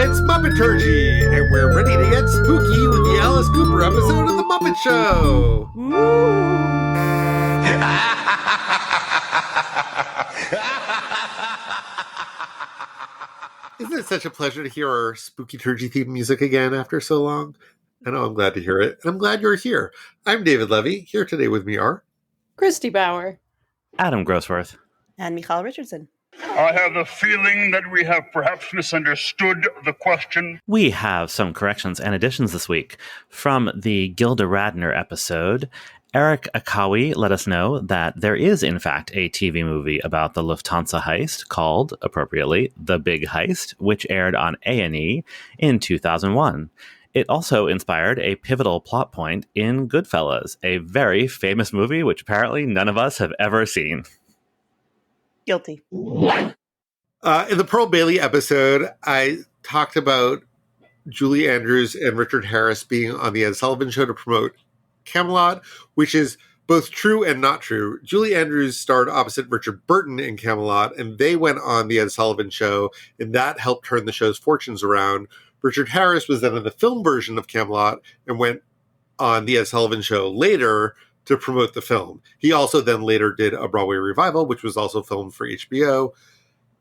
It's Muppeturgy, and we're ready to get spooky with the Alice Cooper episode of The Muppet Show. Isn't it such a pleasure to hear our Spooky Turgy theme music again after so long? I know I'm glad to hear it, and I'm glad you're here. I'm David Levy. Here today with me are Christy Bauer, Adam Grossworth, and Michal Richardson. I have a feeling that we have perhaps misunderstood the question. We have some corrections and additions this week. From the Gilda Radner episode, Eric Akawi let us know that there is, in fact, a TV movie about the Lufthansa heist called, appropriately, The Big Heist, which aired on A&E in 2001. It also inspired a pivotal plot point in Goodfellas, a very famous movie which apparently none of us have ever seen. Guilty. in the Pearl Bailey episode, I talked about Julie Andrews and Richard Harris being on the Ed Sullivan Show to promote Camelot, which is both true and not true. Julie Andrews starred opposite Richard Burton in Camelot, and they went on the Ed Sullivan Show, and that helped turn the show's fortunes around. Richard Harris was then in the film version of Camelot and went on the Ed Sullivan Show later to promote the film. He also then later did a Broadway revival, which was also filmed for HBO.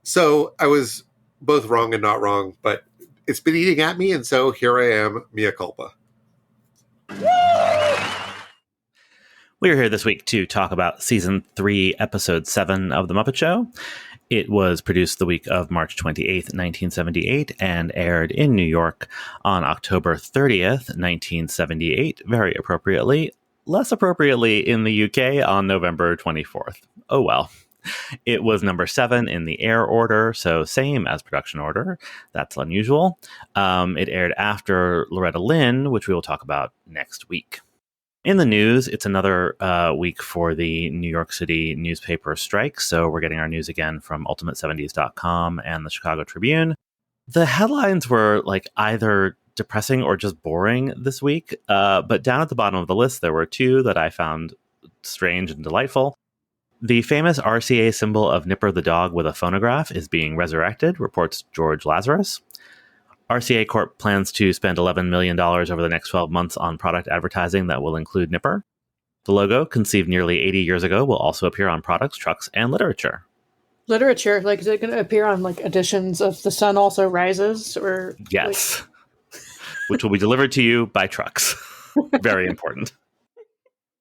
So I was both wrong and not wrong, but it's been eating at me, and so here I am, mea culpa. We're here this week to talk about Season 3, Episode 7 of The Muppet Show. It was produced the week of March 28th, 1978, and aired in New York on October 30th, 1978, very appropriately. Less appropriately in the UK on November 24th. Oh well. It was number 7 in the air order, so same as production order. That's unusual. It aired after Loretta Lynn, which we will talk about next week. In the news, it's another week for the New York City newspaper strike, so we're getting our news again from ultimate70s.com and the Chicago Tribune. The headlines were either depressing or just boring this week, but down at the bottom of the list, there were two that I found strange and delightful. The famous RCA symbol of Nipper the dog with a phonograph is being resurrected, reports George Lazarus. RCA Corp plans to spend $11 million over the next 12 months on product advertising that will include Nipper. The logo, conceived nearly 80 years ago, will also appear on products, trucks, and literature. Literature? Is it going to appear on editions of The Sun Also Rises? Or yes. Which will be delivered to you by trucks. Very important.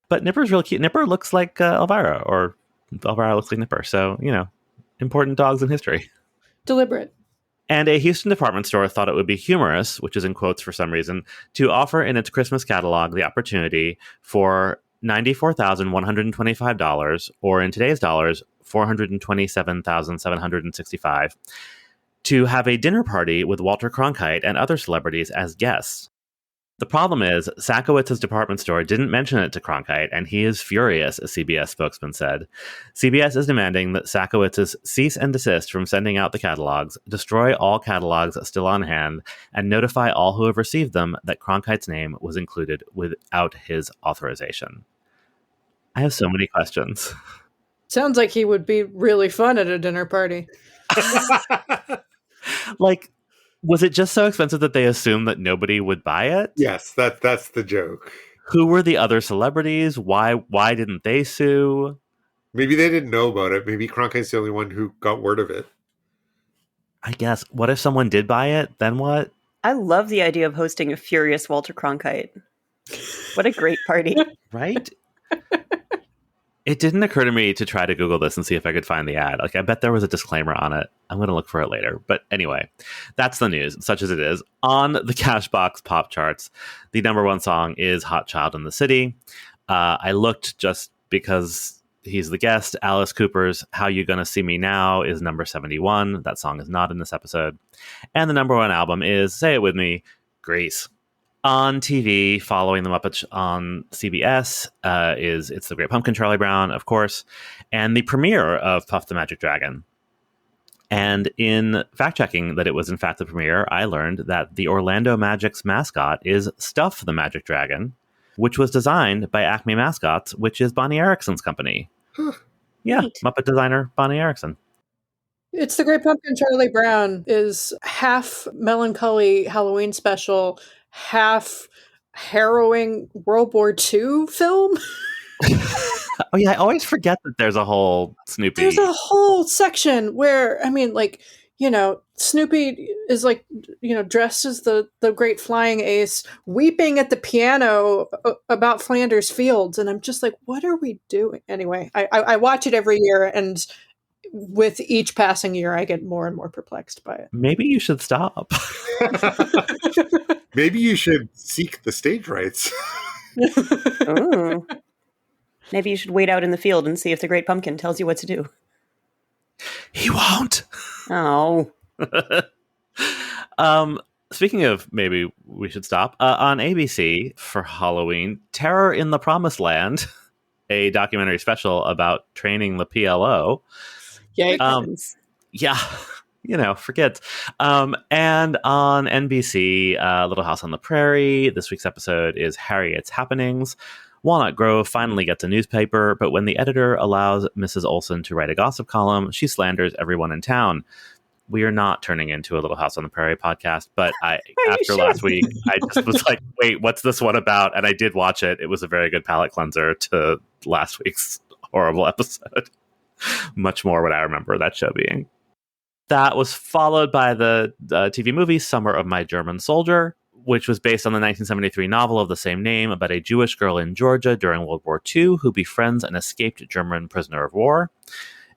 But Nipper's real cute. Nipper looks like Elvira, or Elvira looks like Nipper. So, important dogs in history. Deliberate. And a Houston department store thought it would be humorous, which is in quotes for some reason, to offer in its Christmas catalog the opportunity for $94,125, or in today's dollars, $427,765, to have a dinner party with Walter Cronkite and other celebrities as guests. The problem is, Sakowitz's department store didn't mention it to Cronkite, and he is furious, a CBS spokesman said. CBS is demanding that Sakowitz's cease and desist from sending out the catalogs, destroy all catalogs still on hand, and notify all who have received them that Cronkite's name was included without his authorization. I have so many questions. Sounds like he would be really fun at a dinner party. Was it just so expensive that they assumed that nobody would buy it? Yes, that's the joke. Who were the other celebrities? Why didn't they sue? Maybe they didn't know about it. Maybe Cronkite's the only one who got word of it. I guess. What if someone did buy it? Then what? I love the idea of hosting a furious Walter Cronkite. What a great party. Right? It didn't occur to me to try to Google this and see if I could find the ad. I bet there was a disclaimer on it. I'm going to look for it later. But anyway, that's the news, such as it is. On the Cashbox pop charts, the number one song is Hot Child in the City. I looked just because he's the guest. Alice Cooper's How You Gonna See Me Now is number 71. That song is not in this episode. And the number one album is, say it with me, Grease. On TV, following the Muppets on CBS, is It's the Great Pumpkin, Charlie Brown, of course, and the premiere of Puff the Magic Dragon. And in fact-checking that it was in fact the premiere, I learned that the Orlando Magic's mascot is Stuff the Magic Dragon, which was designed by Acme Mascots, which is Bonnie Erickson's company. Yeah, Neat. Muppet designer Bonnie Erickson. It's the Great Pumpkin. Charlie Brown is half melancholy Halloween special, half harrowing World War II film. Oh yeah, I always forget that there's a whole Snoopy. There's a whole section where, I mean, like, Snoopy is like, dressed as the great flying ace, weeping at the piano about Flanders Fields, and I'm just like, what are we doing? Anyway, I watch it every year, and with each passing year, I get more and more perplexed by it. Maybe you should stop. Maybe you should seek the stage rights. Ooh. Maybe you should wait out in the field and see if the Great Pumpkin tells you what to do. He won't. Oh. Speaking of maybe we should stop, on ABC for Halloween, Terror in the Promised Land, a documentary special about training the PLO. Yikes. Yeah, forget. And on NBC, Little House on the Prairie, this week's episode is Harriet's Happenings. Walnut Grove finally gets a newspaper, but when the editor allows Mrs. Olson to write a gossip column, she slanders everyone in town. We are not turning into a Little House on the Prairie podcast, but after last week, I just was like, wait, what's this one about? And I did watch it. It was a very good palate cleanser to last week's horrible episode. Much more what I remember that show being. That was followed by the TV movie Summer of My German Soldier, which was based on the 1973 novel of the same name about a Jewish girl in Georgia during World War II who befriends an escaped German prisoner of war.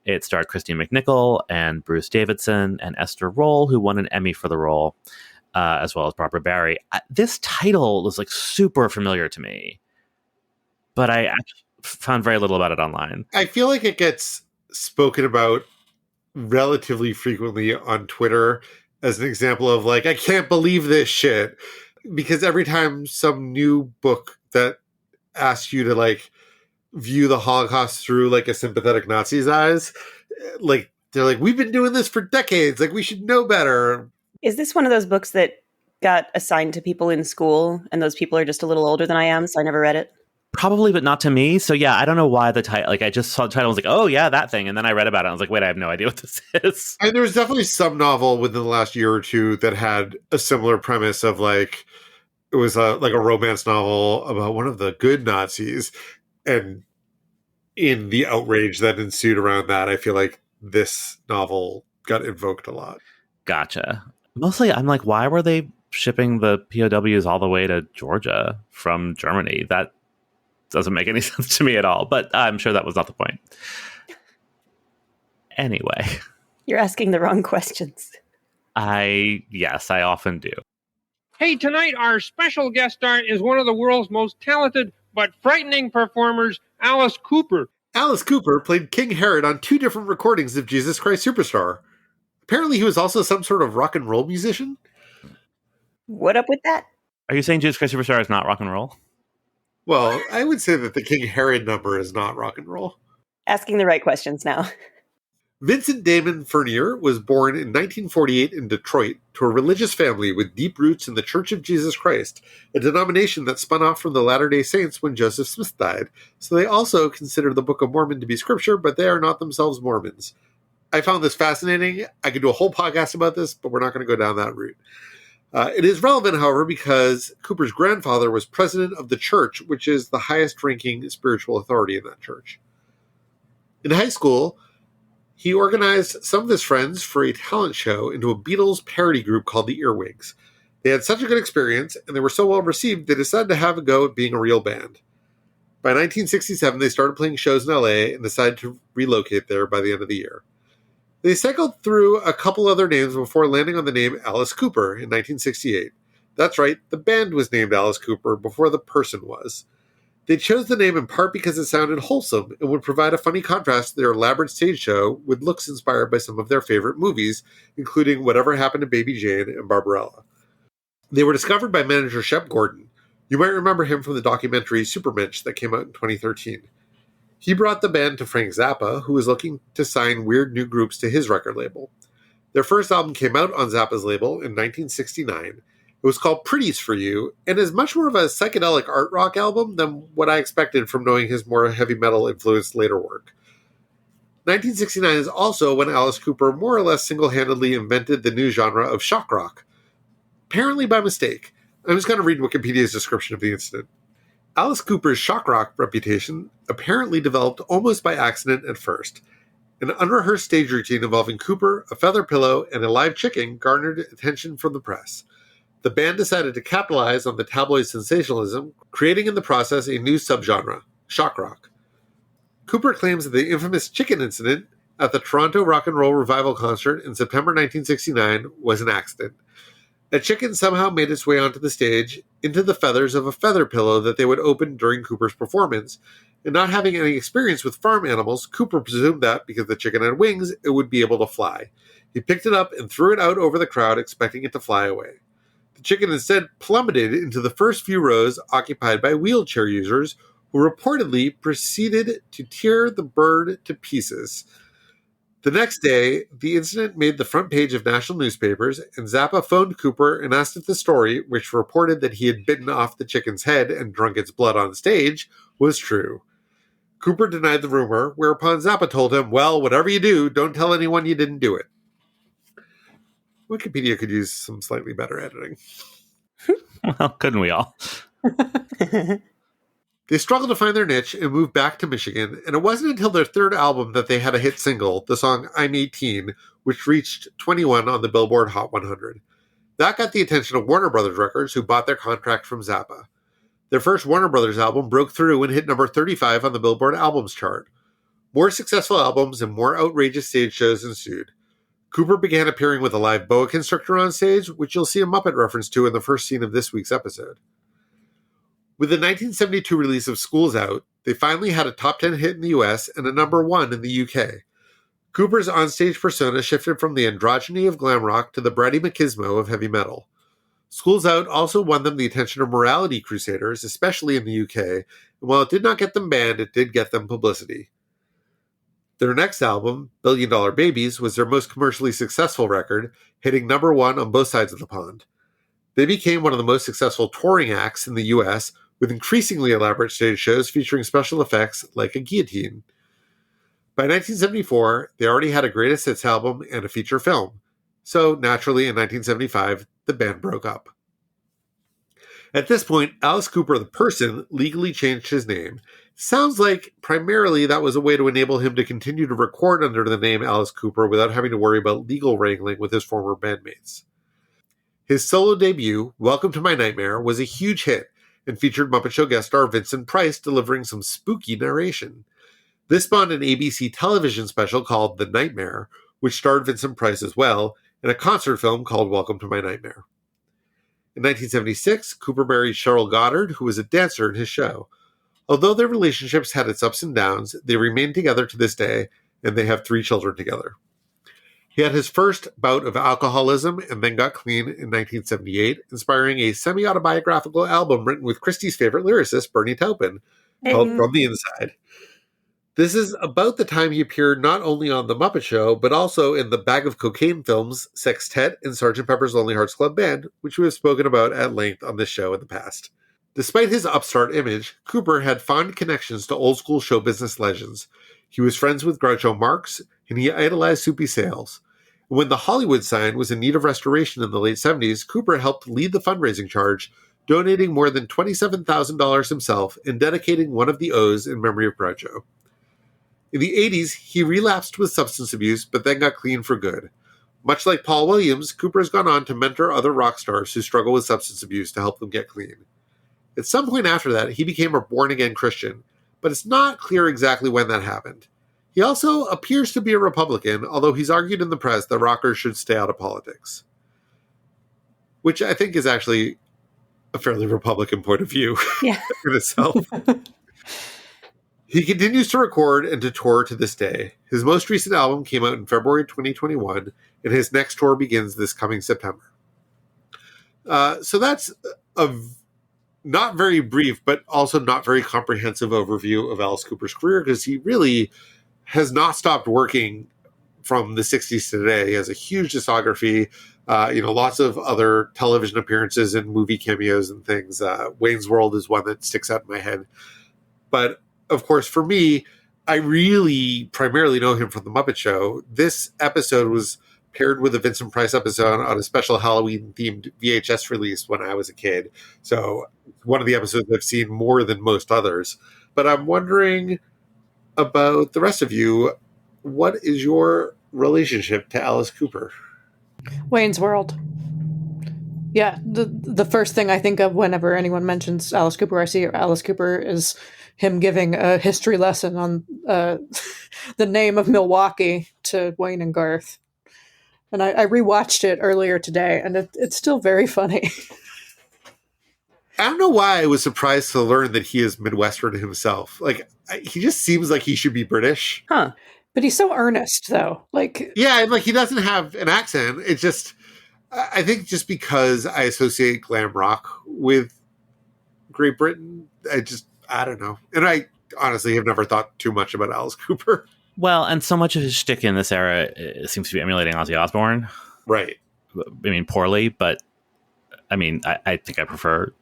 It starred Christine McNichol and Bruce Davidson and Esther Roll, who won an Emmy for the role, as well as Barbara Barry. This title was like super familiar to me, but I actually found very little about it online. I feel like it gets spoken about relatively frequently on Twitter as an example of like, I can't believe this shit. Because every time some new book that asks you to like view the Holocaust through like a sympathetic Nazi's eyes, like they're like, we've been doing this for decades. Like we should know better. Is this one of those books that got assigned to people in school and those people are just a little older than I am, so I never read it? Probably, but not to me. So yeah, I don't know why the title, like I just saw the title and was like, oh yeah, that thing. And then I read about it. And I was like, wait, I have no idea what this is. And there was definitely some novel within the last year or two that had a similar premise of like, it was like a romance novel about one of the good Nazis. And in the outrage that ensued around that, I feel like this novel got invoked a lot. Gotcha. Mostly, I'm like, why were they shipping the POWs all the way to Georgia from Germany? That doesn't make any sense to me at all, but I'm sure that was not the point. Anyway. You're asking the wrong questions. Yes, I often do. Hey, tonight our special guest star is one of the world's most talented but frightening performers, Alice Cooper. Alice Cooper played King Herod on 2 different recordings of Jesus Christ Superstar. Apparently he was also some sort of rock and roll musician. What up with that? Are you saying Jesus Christ Superstar is not rock and roll? Well, I would say that the King Herod number is not rock and roll. Asking the right questions now. Vincent Damon Furnier was born in 1948 in Detroit to a religious family with deep roots in the Church of Jesus Christ, a denomination that spun off from the Latter-day Saints when Joseph Smith died. So they also consider the Book of Mormon to be scripture, but they are not themselves Mormons. I found this fascinating. I could do a whole podcast about this, but we're not going to go down that route. It is relevant, however, because Cooper's grandfather was president of the church, which is the highest-ranking spiritual authority in that church. In high school, he organized some of his friends for a talent show into a Beatles parody group called the Earwigs. They had such a good experience, and they were so well received, they decided to have a go at being a real band. By 1967, they started playing shows in LA and decided to relocate there by the end of the year. They cycled through a couple other names before landing on the name Alice Cooper in 1968. That's right, the band was named Alice Cooper before the person was. They chose the name in part because it sounded wholesome and would provide a funny contrast to their elaborate stage show with looks inspired by some of their favorite movies, including Whatever Happened to Baby Jane and Barbarella. They were discovered by manager Shep Gordon. You might remember him from the documentary Supermensch that came out in 2013. He brought the band to Frank Zappa, who was looking to sign weird new groups to his record label. Their first album came out on Zappa's label in 1969. It was called Pretties for You, and is much more of a psychedelic art rock album than what I expected from knowing his more heavy metal influenced later work. 1969 is also when Alice Cooper more or less single-handedly invented the new genre of shock rock, apparently by mistake. I'm just going to read Wikipedia's description of the incident. Alice Cooper's shock rock reputation apparently developed almost by accident at first. An unrehearsed stage routine involving Cooper, a feather pillow, and a live chicken garnered attention from the press. The band decided to capitalize on the tabloid sensationalism, creating in the process a new subgenre, shock rock. Cooper claims that the infamous chicken incident at the Toronto Rock and Roll Revival concert in September 1969 was an accident. A chicken somehow made its way onto the stage into the feathers of a feather pillow that they would open during Cooper's performance, and not having any experience with farm animals, Cooper presumed that, because the chicken had wings, it would be able to fly. He picked it up and threw it out over the crowd, expecting it to fly away. The chicken instead plummeted into the first few rows occupied by wheelchair users, who reportedly proceeded to tear the bird to pieces. The next day, the incident made the front page of national newspapers, and Zappa phoned Cooper and asked if the story, which reported that he had bitten off the chicken's head and drunk its blood on stage, was true. Cooper denied the rumor, whereupon Zappa told him, "Well, whatever you do, don't tell anyone you didn't do it." Wikipedia could use some slightly better editing. Well, couldn't we all? They struggled to find their niche and moved back to Michigan, and it wasn't until their third album that they had a hit single, the song I'm 18, which reached 21 on the Billboard Hot 100. That got the attention of Warner Brothers Records, who bought their contract from Zappa. Their first Warner Brothers album broke through and hit number 35 on the Billboard Albums chart. More successful albums and more outrageous stage shows ensued. Cooper began appearing with a live boa constrictor on stage, which you'll see a Muppet reference to in the first scene of this week's episode. With the 1972 release of School's Out, they finally had a top 10 hit in the US and a number 1 in the UK. Cooper's onstage persona shifted from the androgyny of glam rock to the bratty machismo of heavy metal. School's Out also won them the attention of morality crusaders, especially in the UK, and while it did not get them banned, it did get them publicity. Their next album, Billion Dollar Babies, was their most commercially successful record, hitting number 1 on both sides of the pond. They became one of the most successful touring acts in the US, with increasingly elaborate stage shows featuring special effects like a guillotine. By 1974, they already had a greatest hits album and a feature film. So, naturally, in 1975, the band broke up. At this point, Alice Cooper, the person, legally changed his name. Sounds like primarily that was a way to enable him to continue to record under the name Alice Cooper without having to worry about legal wrangling with his former bandmates. His solo debut, Welcome to My Nightmare, was a huge hit and featured Muppet Show guest star Vincent Price delivering some spooky narration. This spawned an ABC television special called The Nightmare, which starred Vincent Price as well, and a concert film called Welcome to My Nightmare. In 1976, Cooper married Cheryl Goddard, who was a dancer in his show. Although their relationships had its ups and downs, they remain together to this day, and they have 3 children together. He had his first bout of alcoholism and then got clean in 1978, inspiring a semi-autobiographical album written with Christie's favorite lyricist, Bernie Taupin, called From the Inside. This is about the time he appeared not only on The Muppet Show, but also in the Bag of Cocaine films, Sextet, and Sgt. Pepper's Lonely Hearts Club Band, which we have spoken about at length on this show in the past. Despite his upstart image, Cooper had fond connections to old-school show business legends. He was friends with Groucho Marx, and he idolized Soupy Sales. When the Hollywood sign was in need of restoration in the late 70s, Cooper helped lead the fundraising charge, donating more than $27,000 himself and dedicating one of the O's in memory of Groucho. In the 80s, he relapsed with substance abuse, but then got clean for good. Much like Paul Williams, Cooper has gone on to mentor other rock stars who struggle with substance abuse to help them get clean. At some point after that, he became a born-again Christian, but it's not clear exactly when that happened. He also appears to be a Republican, although he's argued in the press that rockers should stay out of politics. Which I think is actually a fairly Republican point of view in itself. He continues to record and to tour to this day. His most recent album came out in February 2021, and his next tour begins this coming September. So that's a not very brief, but also not very comprehensive overview of Alice Cooper's career, because he really has not stopped working from the 60s to today. He has a huge discography, lots of other television appearances and movie cameos and things. Wayne's World is one that sticks out in my head. But, of course, for me, I really primarily know him from The Muppet Show. This episode was paired with a Vincent Price episode on a special Halloween-themed VHS release when I was a kid. So one of the episodes I've seen more than most others. But I'm wondering about the rest of you. What is your relationship to Alice Cooper? Wayne's World. Yeah, the first thing I think of whenever anyone mentions Alice Cooper, I see Alice Cooper is him giving a history lesson on the name of Milwaukee to Wayne and Garth. And I rewatched it earlier today, and it's still very funny. I don't know why I was surprised to learn that he is Midwestern himself. Like, he just seems like he should be British. Huh. But he's so earnest, though. Like, yeah, and like he doesn't have an accent. It's just, I think, just because I associate glam rock with Great Britain, I don't know. And I honestly have never thought too much about Alice Cooper. Well, and so much of his shtick in this era seems to be emulating Ozzy Osbourne. Right. I mean, poorly, but I mean, I think I prefer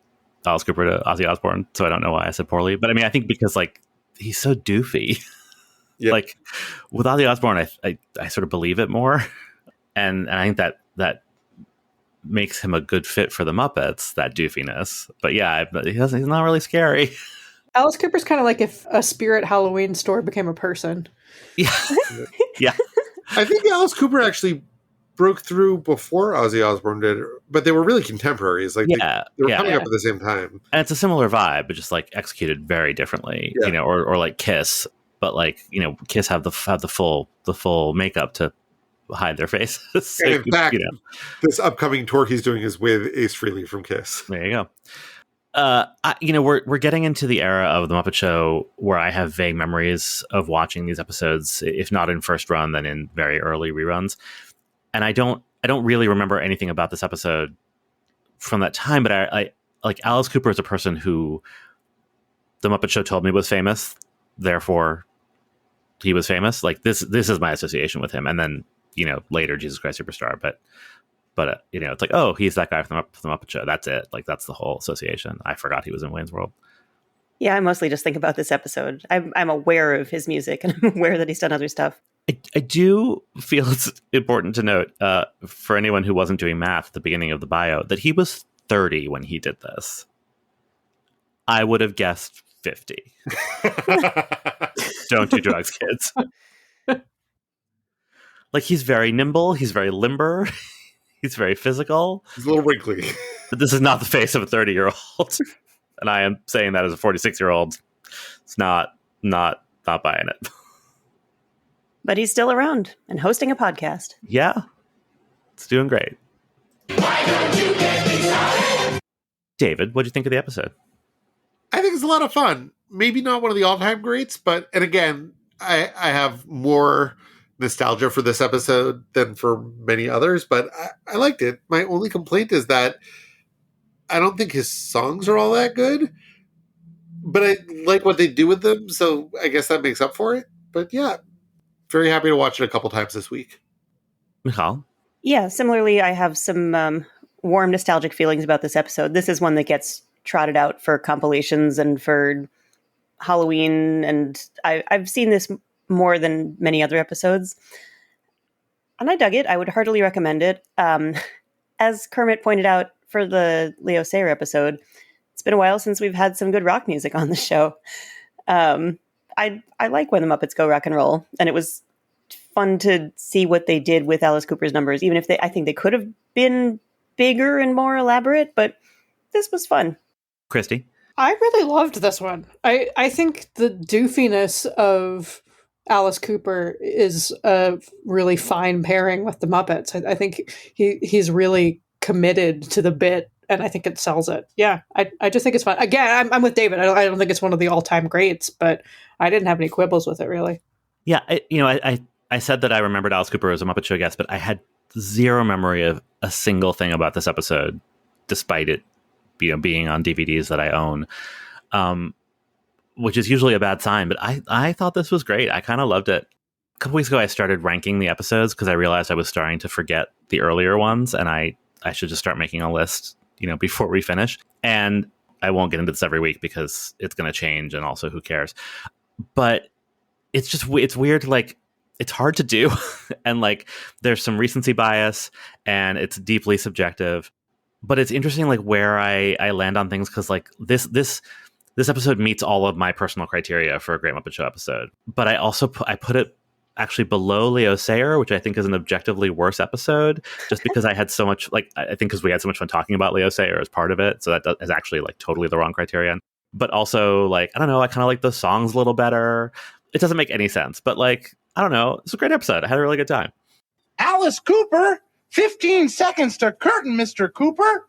Alice Cooper to Ozzy Osbourne, so I don't know why I said poorly. But I mean, I think because like he's so doofy. Yep. Like with Ozzy Osbourne, I sort of believe it more, and I think that makes him a good fit for the Muppets. That doofiness, but yeah, he's not really scary. Alice Cooper's kind of like if a Spirit Halloween store became a person. Yeah, yeah. I think Alice Cooper actually broke through before Ozzy Osbourne did, but they were really contemporaries. Like Yeah, they were yeah. coming up at the same time. And it's a similar vibe, but just like executed very differently. Yeah. You know, or like Kiss, but like Kiss have the full makeup to hide their faces. So, And in fact, you know, this upcoming tour he's doing is with Ace Frehley from Kiss. there you go. We're getting into the era of the Muppet Show where I have vague memories of watching these episodes, if not in first run, then in very early reruns. And I don't really remember anything about this episode from that time. But I like Alice Cooper is a person who the Muppet Show told me was famous, therefore he was famous. Like this is my association with him. And then later Jesus Christ Superstar, but it's like, oh, he's that guy from the Muppet Show. That's it. Like, that's the whole association. I forgot he was in Wayne's World. Yeah, I mostly just think about this episode. I'm aware of his music, and I'm aware that he's done other stuff. I do feel it's important to note, for anyone who wasn't doing math at the beginning of the bio, that he was 30 when he did this. I would have guessed 50. Don't do drugs, kids. Like, he's very nimble. He's very limber. He's very physical. He's a little wrinkly. But this is not the face of a 30-year-old. And I am saying that as a 46-year-old. It's not buying it. But he's still around and hosting a podcast. Yeah. It's doing great. David, what do you think of the episode? I think it's a lot of fun. Maybe not one of the all-time greats, and again, I have more nostalgia for this episode than for many others, but I liked it. My only complaint is that I don't think his songs are all that good, but I like what they do with them, so I guess that makes up for it. But yeah, very happy to watch it a couple times this week. Michal? Yeah, similarly, I have some warm nostalgic feelings about this episode. This is one that gets trotted out for compilations and for Halloween, and I've seen this more than many other episodes. And I dug it. I would heartily recommend it. As Kermit pointed out for the Leo Sayer episode, it's been a while since we've had some good rock music on the show. I like when the Muppets go rock and roll, and it was fun to see what they did with Alice Cooper's numbers, even if I think they could have been bigger and more elaborate, but this was fun. Christy? I really loved this one. I think the doofiness of Alice Cooper is a really fine pairing with the Muppets. I think he's really committed to the bit, and I think it sells it. Yeah, I just think it's fun. Again, I'm with David. I don't think it's one of the all-time greats, but I didn't have any quibbles with it, really. Yeah, I said that I remembered Alice Cooper as a Muppet Show guest, but I had zero memory of a single thing about this episode, despite it being on DVDs that I own. Which is usually a bad sign, but I thought this was great. I kind of loved it. A couple weeks ago, I started ranking the episodes because I realized I was starting to forget the earlier ones, and I should just start making a list, before we finish. And I won't get into this every week because it's going to change, and also who cares? But it's just it's weird. Like it's hard to do, and like there's some recency bias, and it's deeply subjective. But it's interesting, like where I land on things because like this episode meets all of my personal criteria for a Great Muppet Show episode. But I also put it actually below Leo Sayer, which I think is an objectively worse episode, just because I had so much, like, I think because we had so much fun talking about Leo Sayer as part of it. So that is actually like totally the wrong criterion. But also, like, I don't know, I kind of like the songs a little better. It doesn't make any sense, but like, I don't know. It's a great episode. I had a really good time. Alice Cooper, 15 seconds to curtain, Mr. Cooper.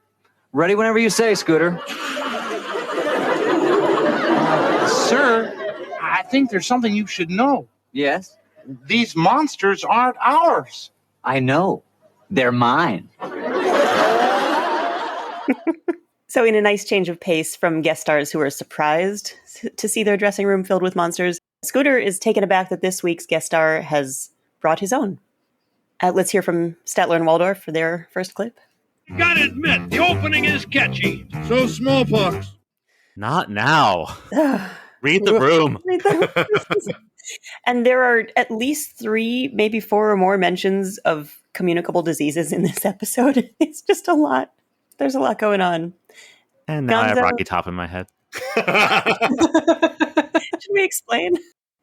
Ready whenever you say, Scooter. Sir, I think there's something you should know. Yes? These monsters aren't ours. I know. They're mine. So in a nice change of pace from guest stars who are surprised to see their dressing room filled with monsters, Scooter is taken aback that this week's guest star has brought his own. Let's hear from Statler and Waldorf for their first clip. You gotta admit, the opening is catchy. So smallpox. Not now. Read the room. And there are at least 3, maybe 4 or more mentions of communicable diseases in this episode. It's just a lot. There's a lot going on. And now I have Gonzo. Rocky Top in my head. Should we explain?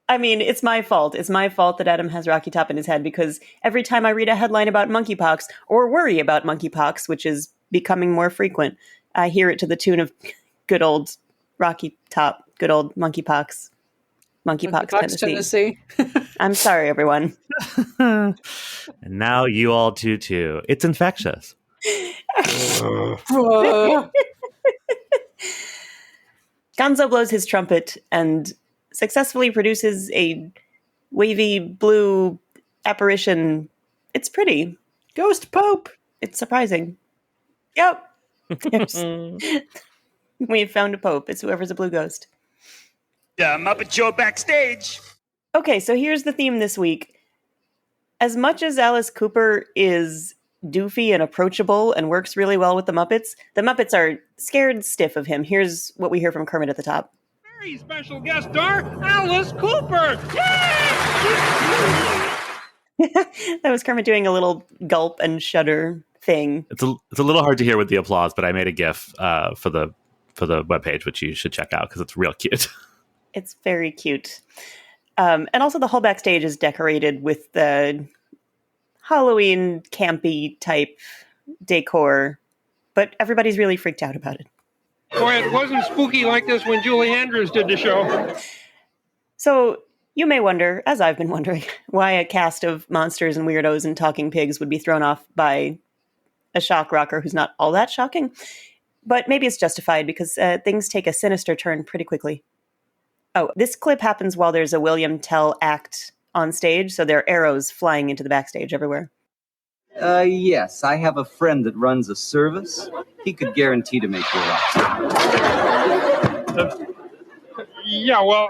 I mean, it's my fault. It's my fault that Adam has Rocky Top in his head because every time I read a headline about monkeypox or worry about monkeypox, which is becoming more frequent, I hear it to the tune of good old Rocky Top, good old monkeypox. Monkeypox, Tennessee. I'm sorry, everyone. And now you all do too. It's infectious. Gonzo blows his trumpet and successfully produces a wavy blue apparition. It's pretty. Ghost Pope. It's surprising. Yep. We've found a pope. It's whoever's a blue ghost. Muppet Show backstage. Okay, so here's the theme this week. As much as Alice Cooper is doofy and approachable and works really well with the Muppets are scared stiff of him. Here's what we hear from Kermit at the top. Very special guest star, Alice Cooper. That was Kermit doing a little gulp and shudder thing. It's a little hard to hear with the applause, but I made a GIF for the webpage, which you should check out because it's real cute. It's very cute. And also the whole backstage is decorated with the Halloween campy type decor, but everybody's really freaked out about it. Boy, it wasn't spooky like this when Julie Andrews did the show. So you may wonder, as I've been wondering, why a cast of monsters and weirdos and talking pigs would be thrown off by a shock rocker who's not all that shocking. But maybe it's justified because things take a sinister turn pretty quickly. Oh, this clip happens while there's a William Tell act on stage, so there are arrows flying into the backstage everywhere. Yes, I have a friend that runs a service. He could guarantee to make you a rock star. Yeah, well,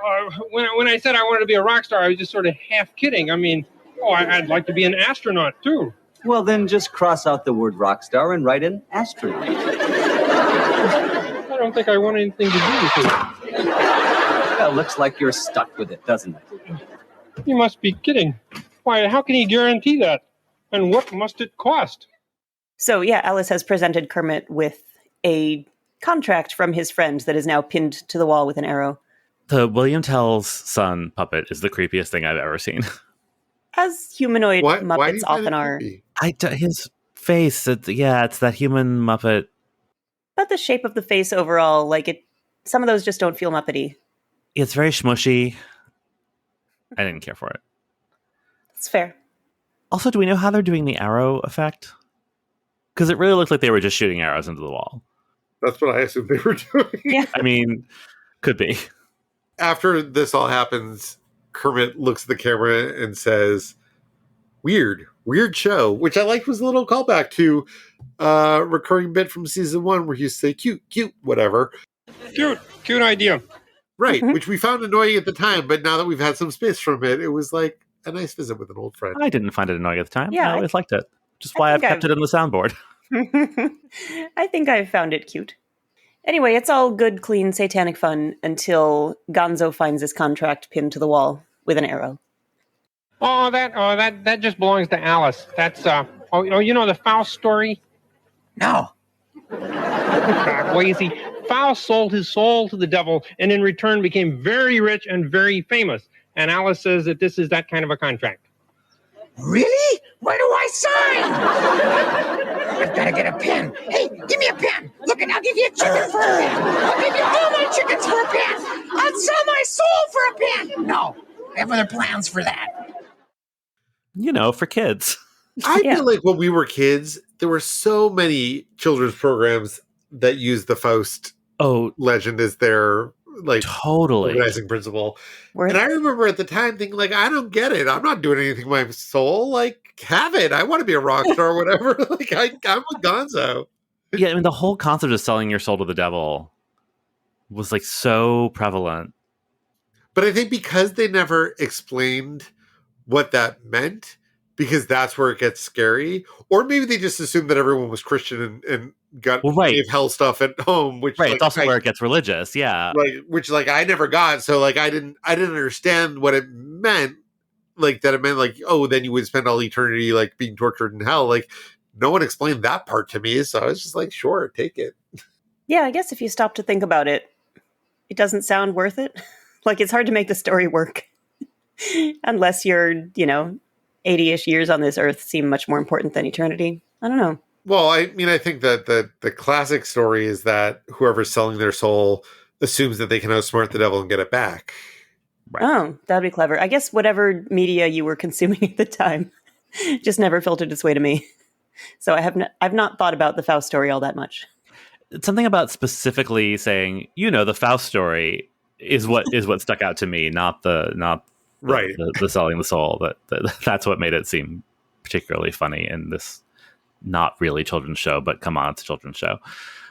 when I said I wanted to be a rock star, I was just sort of half kidding. I mean, I'd like to be an astronaut, too. Well, then just cross out the word rock star and write in astronaut. I don't think I want anything to do with it. Well, looks like you're stuck with it, doesn't it? You must be kidding. Why, how can he guarantee that? And what must it cost? So, yeah, Alice has presented Kermit with a contract from his friend that is now pinned to the wall with an arrow. The William Tell's son puppet is the creepiest thing I've ever seen. As humanoid Why do Muppets you find often it are. creepy? His face, it's that human Muppet. But the shape of the face overall, like some of those just don't feel Muppety. It's very smushy. I didn't care for it. It's fair. Also, do we know how they're doing the arrow effect? Because it really looked like they were just shooting arrows into the wall. That's what I assumed they were doing. Yeah. I mean, could be. After this all happens, Kermit looks at the camera and says, weird show, which I liked was a little callback to a recurring bit from season 1 where he used to say cute, whatever. Cute idea. Right, which we found annoying at the time, but now that we've had some space from it, it was like a nice visit with an old friend. I didn't find it annoying at the time. Yeah, I always liked it. Just why I've kept it in the soundboard. I think I've found it cute. Anyway, it's all good, clean, satanic fun until Gonzo finds his contract pinned to the wall with an arrow. That just belongs to Alice. That's you know the Faust story? No. Lazy. Faust sold his soul to the devil and in return became very rich and very famous. And Alice says that this is that kind of a contract. Really? Where do I sign? I've got to get a pen. Hey, give me a pen. Look, and I'll give you a chicken for a pen. I'll give you all my chickens for a pen. I'll sell my soul for a pen. No, I have other plans for that. You know, for kids. I feel like when we were kids, there were so many children's programs that used the Faust legend as their organizing principle. And I remember at the time thinking, like, I don't get it. I'm not doing anything with my soul. Like, have it. I want to be a rock star or whatever. Like, I'm a gonzo. Yeah, I mean, the whole concept of selling your soul to the devil was like so prevalent. But I think because they never explained what that meant, because that's where it gets scary. Or maybe they just assumed that everyone was Christian and got gave hell stuff at home, which it's also where it gets religious, which I never got. So like I didn't understand what it meant. Like that it meant like, oh, then you would spend all eternity like being tortured in hell. Like no one explained that part to me. So I was just like, sure, take it. Yeah, I guess if you stop to think about it, it doesn't sound worth it. Like it's hard to make the story work unless you're, 80-ish years on this earth seem much more important than eternity. I don't know. Well, I mean, I think that the classic story is that whoever's selling their soul assumes that they can outsmart the devil and get it back. Right. Oh, that'd be clever. I guess whatever media you were consuming at the time just never filtered its way to me. So I've not thought about the Faust story all that much. It's something about specifically saying, the Faust story is what stuck out to me, not the selling the soul. That's what made it seem particularly funny in this not really children's show, but come on, it's a children's show.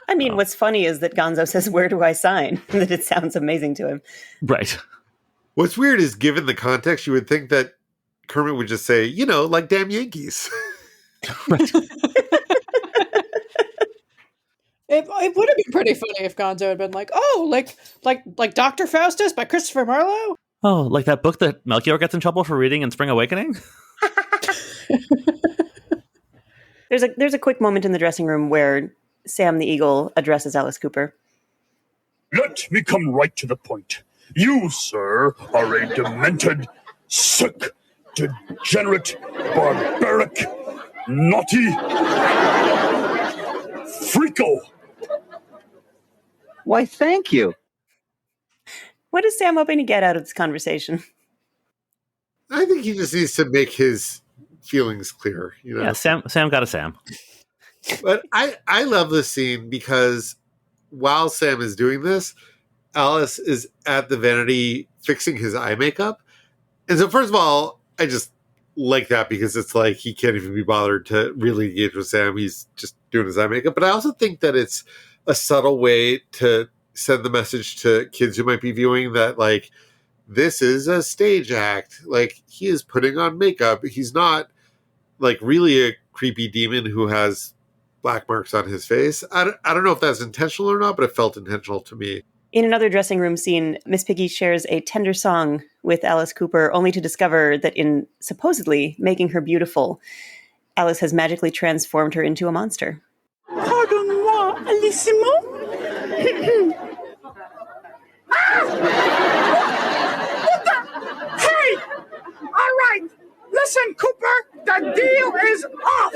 I mean, what's funny is that Gonzo says, "Where do I sign?" That it sounds amazing to him. Right. What's weird is, given the context, you would think that Kermit would just say, like damn Yankees. Right. It would have been pretty funny if Gonzo had been like, "Oh, like Dr. Faustus by Christopher Marlowe." Oh, like that book that Melchior gets in trouble for reading in Spring Awakening? There's a quick moment in the dressing room where Sam the Eagle addresses Alice Cooper. Let me come right to the point. You, sir, are a demented, sick, degenerate, barbaric, naughty freako. Why, thank you. What is Sam hoping to get out of this conversation? I think he just needs to make his feelings clear. Yeah, Sam got a Sam. But I love this scene because while Sam is doing this, Alice is at the vanity fixing his eye makeup. And so first of all, I just like that because it's like he can't even be bothered to really engage with Sam. He's just doing his eye makeup. But I also think that it's a subtle way to send the message to kids who might be viewing that, like, this is a stage act. Like, he is putting on makeup. He's not, like, really a creepy demon who has black marks on his face. I don't know if that's intentional or not, but it felt intentional to me. In another dressing room scene, Miss Piggy shares a tender song with Alice Cooper, only to discover that in supposedly making her beautiful, Alice has magically transformed her into a monster. Pardon-moi, Alissimo? Hey! All right! Listen, Cooper, the deal is off!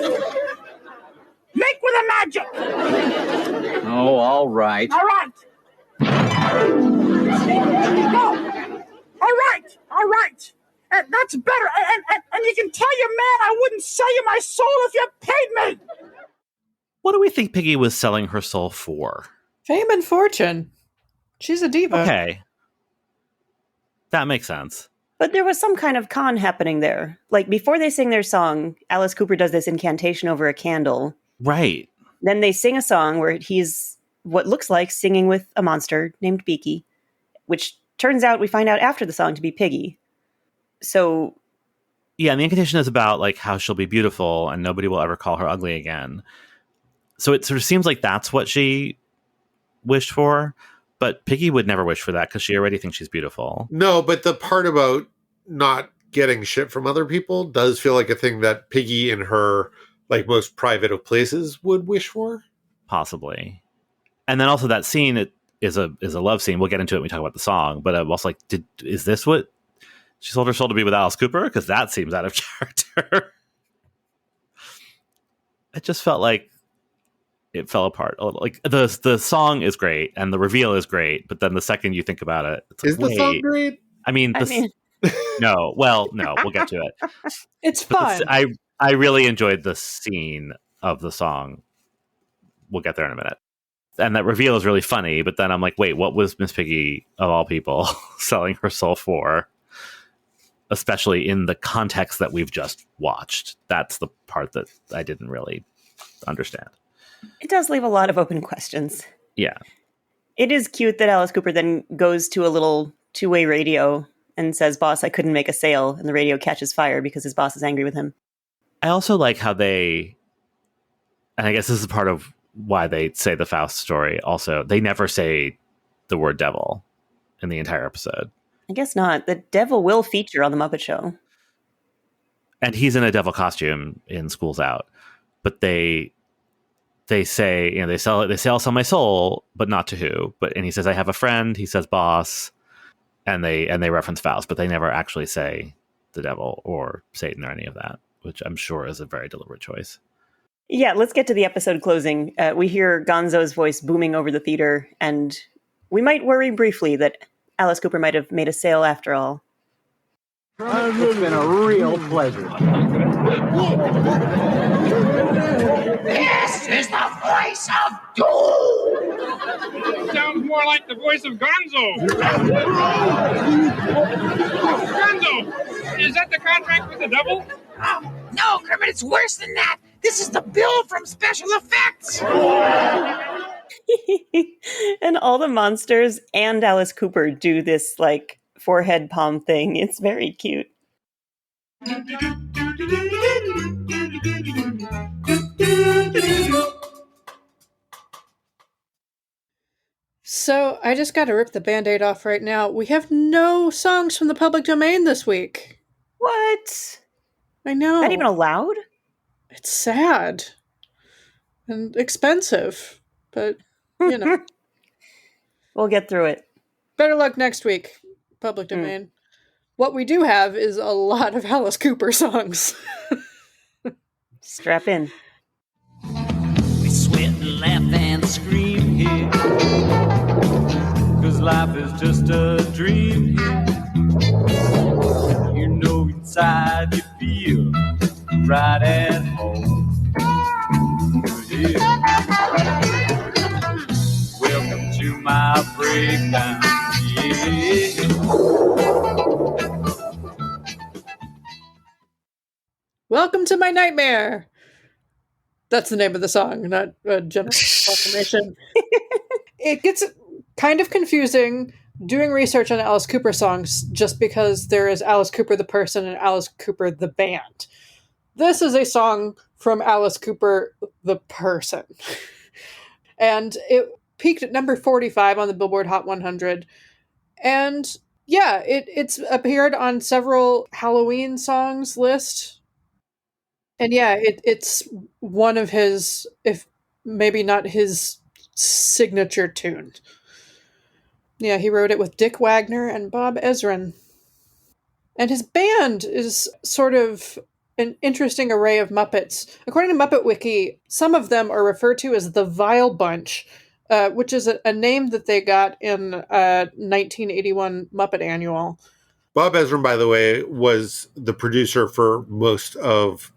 Make with the magic! Oh, all right. All right! No! All right! That's better, and you can tell your man I wouldn't sell you my soul if you paid me! What do we think Piggy was selling her soul for? Fame and fortune. She's a diva. Okay. That makes sense. But there was some kind of con happening there. Like, before they sing their song, Alice Cooper does this incantation over a candle. Right. Then they sing a song where he's what looks like singing with a monster named Beaky, which turns out we find out after the song to be Piggy. So... yeah, and the incantation is about, like, how she'll be beautiful and nobody will ever call her ugly again. So it sort of seems like that's what she wished for, but Piggy would never wish for that because she already thinks she's beautiful. No, but the part about not getting shit from other people does feel like a thing that Piggy in her like most private of places would wish for. Possibly. And then also that scene is a love scene. We'll get into it when we talk about the song, but I'm also like, is this what she sold her soul to be with Alice Cooper? Because that seems out of character. It just felt like it fell apart a little. Like the song is great and the reveal is great, but then the second you think about it, it's like, Is the song great? I mean, no. Well, no, we'll get to it. It's fun. I really enjoyed the scene of the song. We'll get there in a minute. And that reveal is really funny, but then I'm like, wait, what was Miss Piggy, of all people, selling her soul for? Especially in the context that we've just watched. That's the part that I didn't really understand. It does leave a lot of open questions. Yeah. It is cute that Alice Cooper then goes to a little two-way radio and says, boss, I couldn't make a sale. And the radio catches fire because his boss is angry with him. I also like how they, and I guess this is part of why they say the Faust story also, they never say the word devil in the entire episode. I guess not. The devil will feature on The Muppet Show. And he's in a devil costume in School's Out. But they say, you know, they sell my soul, but not to who. And he says, I have a friend. He says boss. And they reference Faust, but they never actually say the devil or Satan or any of that, which I'm sure is a very deliberate choice. Yeah, let's get to the episode closing. We hear Gonzo's voice booming over the theater, and we might worry briefly that Alice Cooper might have made a sale after all. It's been a real pleasure. This is the voice of doom! Sounds more like the voice of Gonzo. Gonzo, is that the contract with the devil? Oh, no, Kermit, it's worse than that. This is the bill from special effects. And all the monsters and Alice Cooper do this, like, forehead palm thing. It's very cute. So I just got to rip the Band-Aid off right now. We have no songs from the public domain this week. What? I know. Not even allowed? It's sad. And expensive. But, you know. We'll get through it. Better luck next week, public domain. What we do have is a lot of Alice Cooper songs. Strap in. We sweat and laugh and scream here, 'cause life is just a dream here. You know inside you feel right at home. Yeah. Welcome to my breakdown. Yeah. Welcome to my nightmare. That's the name of the song, not a general proclamation. It gets kind of confusing doing research on Alice Cooper songs just because there is Alice Cooper the person and Alice Cooper the band. This is a song from Alice Cooper the person. And it peaked at number 45 on the Billboard Hot 100. And yeah, it's appeared on several Halloween songs list. And yeah, it's one of his, if maybe not his signature tune. Yeah, he wrote it with Dick Wagner and Bob Ezrin. And his band is sort of an interesting array of Muppets. According to Muppet Wiki, some of them are referred to as the Vile Bunch, which is a name that they got in 1981 Muppet Annual. Bob Ezrin, by the way, was the producer for most of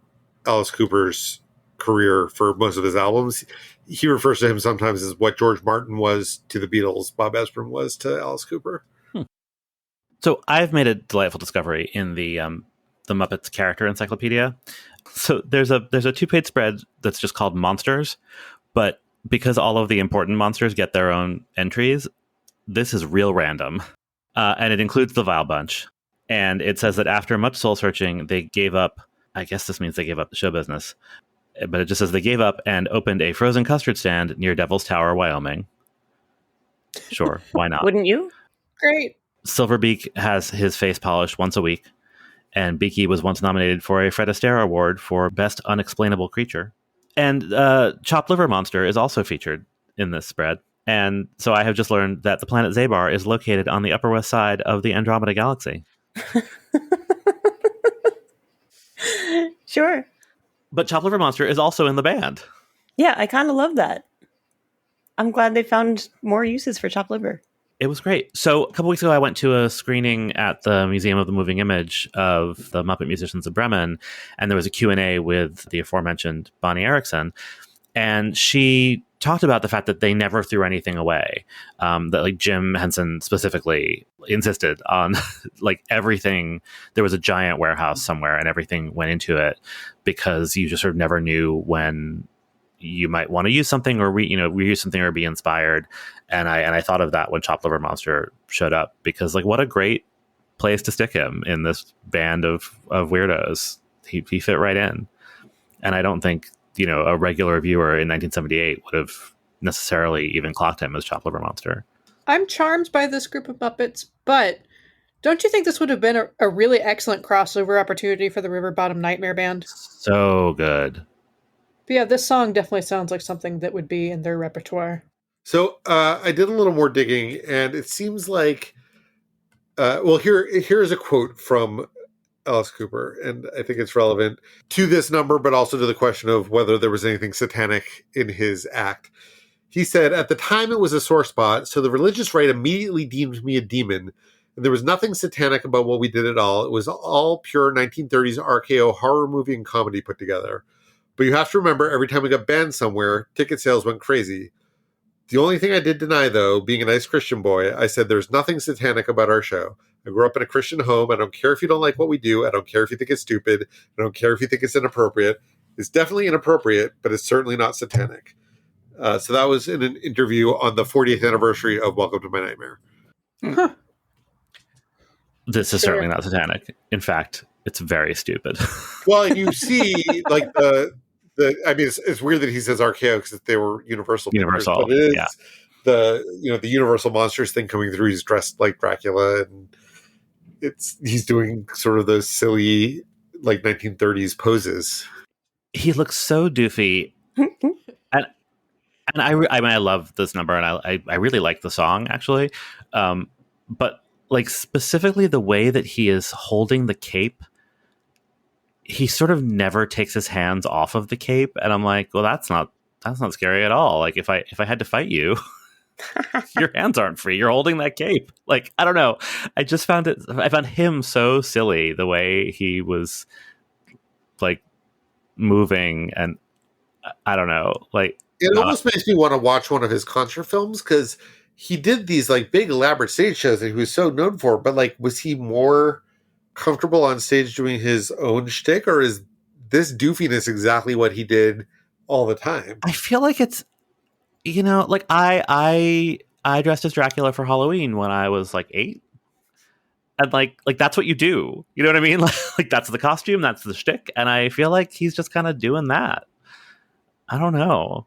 Alice Cooper's career, for most of his albums. He refers to him sometimes as what George Martin was to the Beatles, Bob Ezrin was to Alice Cooper. So I've made a delightful discovery in the Muppets character encyclopedia. So there's a 2-page spread that's just called Monsters, but because all of the important monsters get their own entries, this is real random. And it includes the Vile Bunch. And it says that after much soul searching, they gave up, I guess this means they gave up the show business, but it just says they gave up and opened a frozen custard stand near Devil's Tower, Wyoming. Sure, why not? Wouldn't you? Great. Silverbeak has his face polished once a week. And Beaky was once nominated for a Fred Astaire Award for Best Unexplainable Creature. And Chopped Liver Monster is also featured in this spread. And so I have just learned that the planet Zabar is located on the Upper West Side of the Andromeda Galaxy. Sure. But Chopped Liver Monster is also in the band. Yeah, I kind of love that. I'm glad they found more uses for chopped liver. It was great. So a couple weeks ago, I went to a screening at the Museum of the Moving Image of the Muppet Musicians of Bremen, and there was a Q&A with the aforementioned Bonnie Erickson, and she talked about the fact that they never threw anything away. That like Jim Henson specifically insisted on like everything. There was a giant warehouse somewhere, and everything went into it because you just sort of never knew when you might want to use something or reuse something or be inspired. And I thought of that when Chopped Liver Monster showed up, because like what a great place to stick him in this band of weirdos. He fit right in. And I don't think, a regular viewer in 1978 would have necessarily even clocked him as Chopped Liver Monster. I'm charmed by this group of Muppets, but don't you think this would have been a really excellent crossover opportunity for the River Bottom Nightmare Band? So good. But yeah, this song definitely sounds like something that would be in their repertoire. So I did a little more digging, and it seems like, here's a quote from Alice Cooper, and I think it's relevant to this number, but also to the question of whether there was anything satanic in his act. He said, "At the time it was a sore spot, so the religious right immediately deemed me a demon, and there was nothing satanic about what we did at all. It was all pure 1930s RKO horror movie and comedy put together. But you have to remember, every time we got banned somewhere, ticket sales went crazy. The only thing I did deny, though, being a nice Christian boy, I said there's nothing satanic about our show. I grew up in a Christian home. I don't care if you don't like what we do. I don't care if you think it's stupid. I don't care if you think it's inappropriate. It's definitely inappropriate, but it's certainly not satanic." So that was in an interview on the 40th anniversary of Welcome to My Nightmare. Huh. This is certainly not satanic. In fact, it's very stupid. Well, and you see, like it's weird that he says RKO because they were Universal. Universal, but it is yeah. the Universal Monsters thing coming through. He's dressed like Dracula, and he's doing sort of those silly like 1930s poses. He looks so doofy, and I love this number, and I really like the song actually, but like specifically the way that he is holding the cape. He sort of never takes his hands off of the cape, and I'm like, well, that's not scary at all. Like if I had to fight you, your hands aren't free. You're holding that cape. Like, I don't know. I found him so silly the way he was like moving, and I don't know. Like it almost makes me want to watch one of his concert films, because he did these like big elaborate stage shows that he was so known for. But like, was he more comfortable on stage doing his own shtick, or is this doofiness exactly what he did all the time? I feel like it's, like I dressed as Dracula for Halloween when I was like 8, and like that's what you do. You know what I mean? Like that's the costume, that's the shtick, and I feel like he's just kind of doing that. I don't know.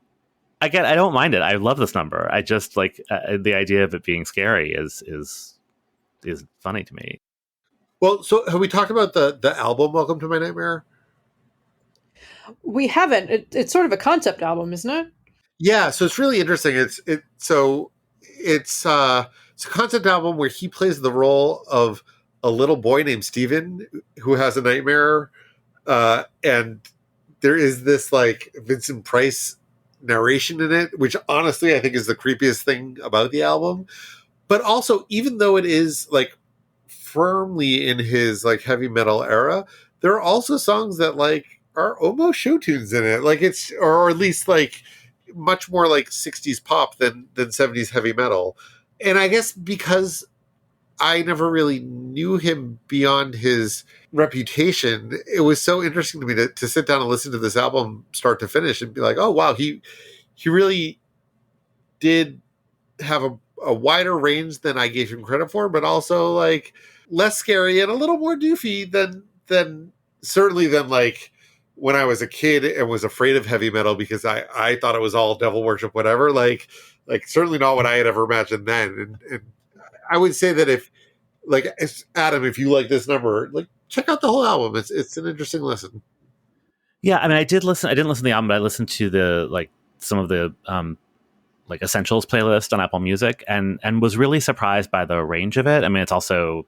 I don't mind it. I love this number. I just like the idea of it being scary is funny to me. Well, so have we talked about the album Welcome to My Nightmare? We haven't. It's sort of a concept album, isn't it? Yeah, so it's really interesting. It's a concept album where he plays the role of a little boy named Steven who has a nightmare, and there is this like Vincent Price narration in it, which honestly I think is the creepiest thing about the album. But also, even though it is like firmly in his like heavy metal era, there are also songs that like are almost show tunes in it. Like it's, or at least like much more like 60s pop than 70s heavy metal. And I guess because I never really knew him beyond his reputation, it was so interesting to me to sit down and listen to this album start to finish and be like, oh wow, he really did have a wider range than I gave him credit for, but also like less scary and a little more doofy than certainly than like when I was a kid and was afraid of heavy metal because I thought it was all devil worship, whatever. Like certainly not what I had ever imagined then. And I would say that if Adam, if you like this number, like check out the whole album. It's an interesting listen. Yeah, I mean, I didn't listen to the album, but I listened to the some of the essentials playlist on Apple Music, and was really surprised by the range of it. I mean, it's also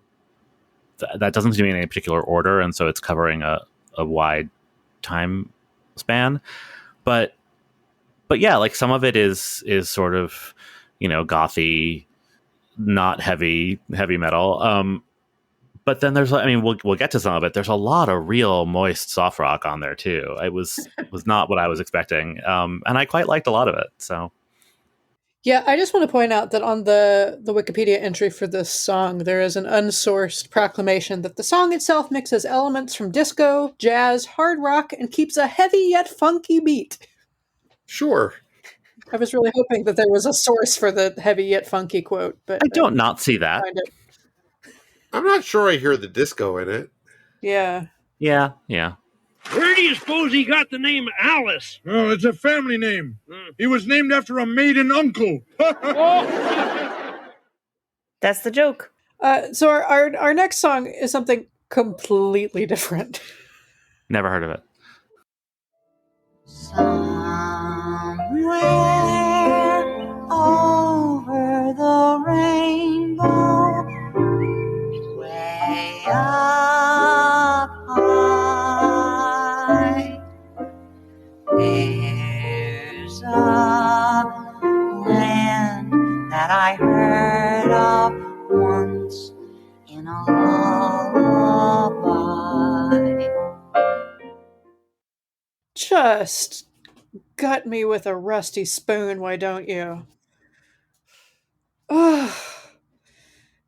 that doesn't seem to be in any particular order, and so it's covering a wide time span. But yeah, like some of it is sort of, gothy, not heavy metal. But then there's, I mean, we'll get to some of it. There's a lot of real moist soft rock on there too. It was not what I was expecting, and I quite liked a lot of it. So, yeah, I just want to point out that on the Wikipedia entry for this song, there is an unsourced proclamation that the song itself mixes elements from disco, jazz, hard rock, and keeps a heavy yet funky beat. Sure. I was really hoping that there was a source for the heavy yet funky quote, but I don't not see that. I'm not sure I hear the disco in it. Yeah. Yeah. Where do you suppose he got the name Alice? Oh, it's a family name. He was named after a maiden uncle. That's the joke. So our next song is something completely different. Never heard of it. Somewhere over the rainbow, way up high, there's a land that I heard of once in a lullaby. Just gut me with a rusty spoon, why don't you?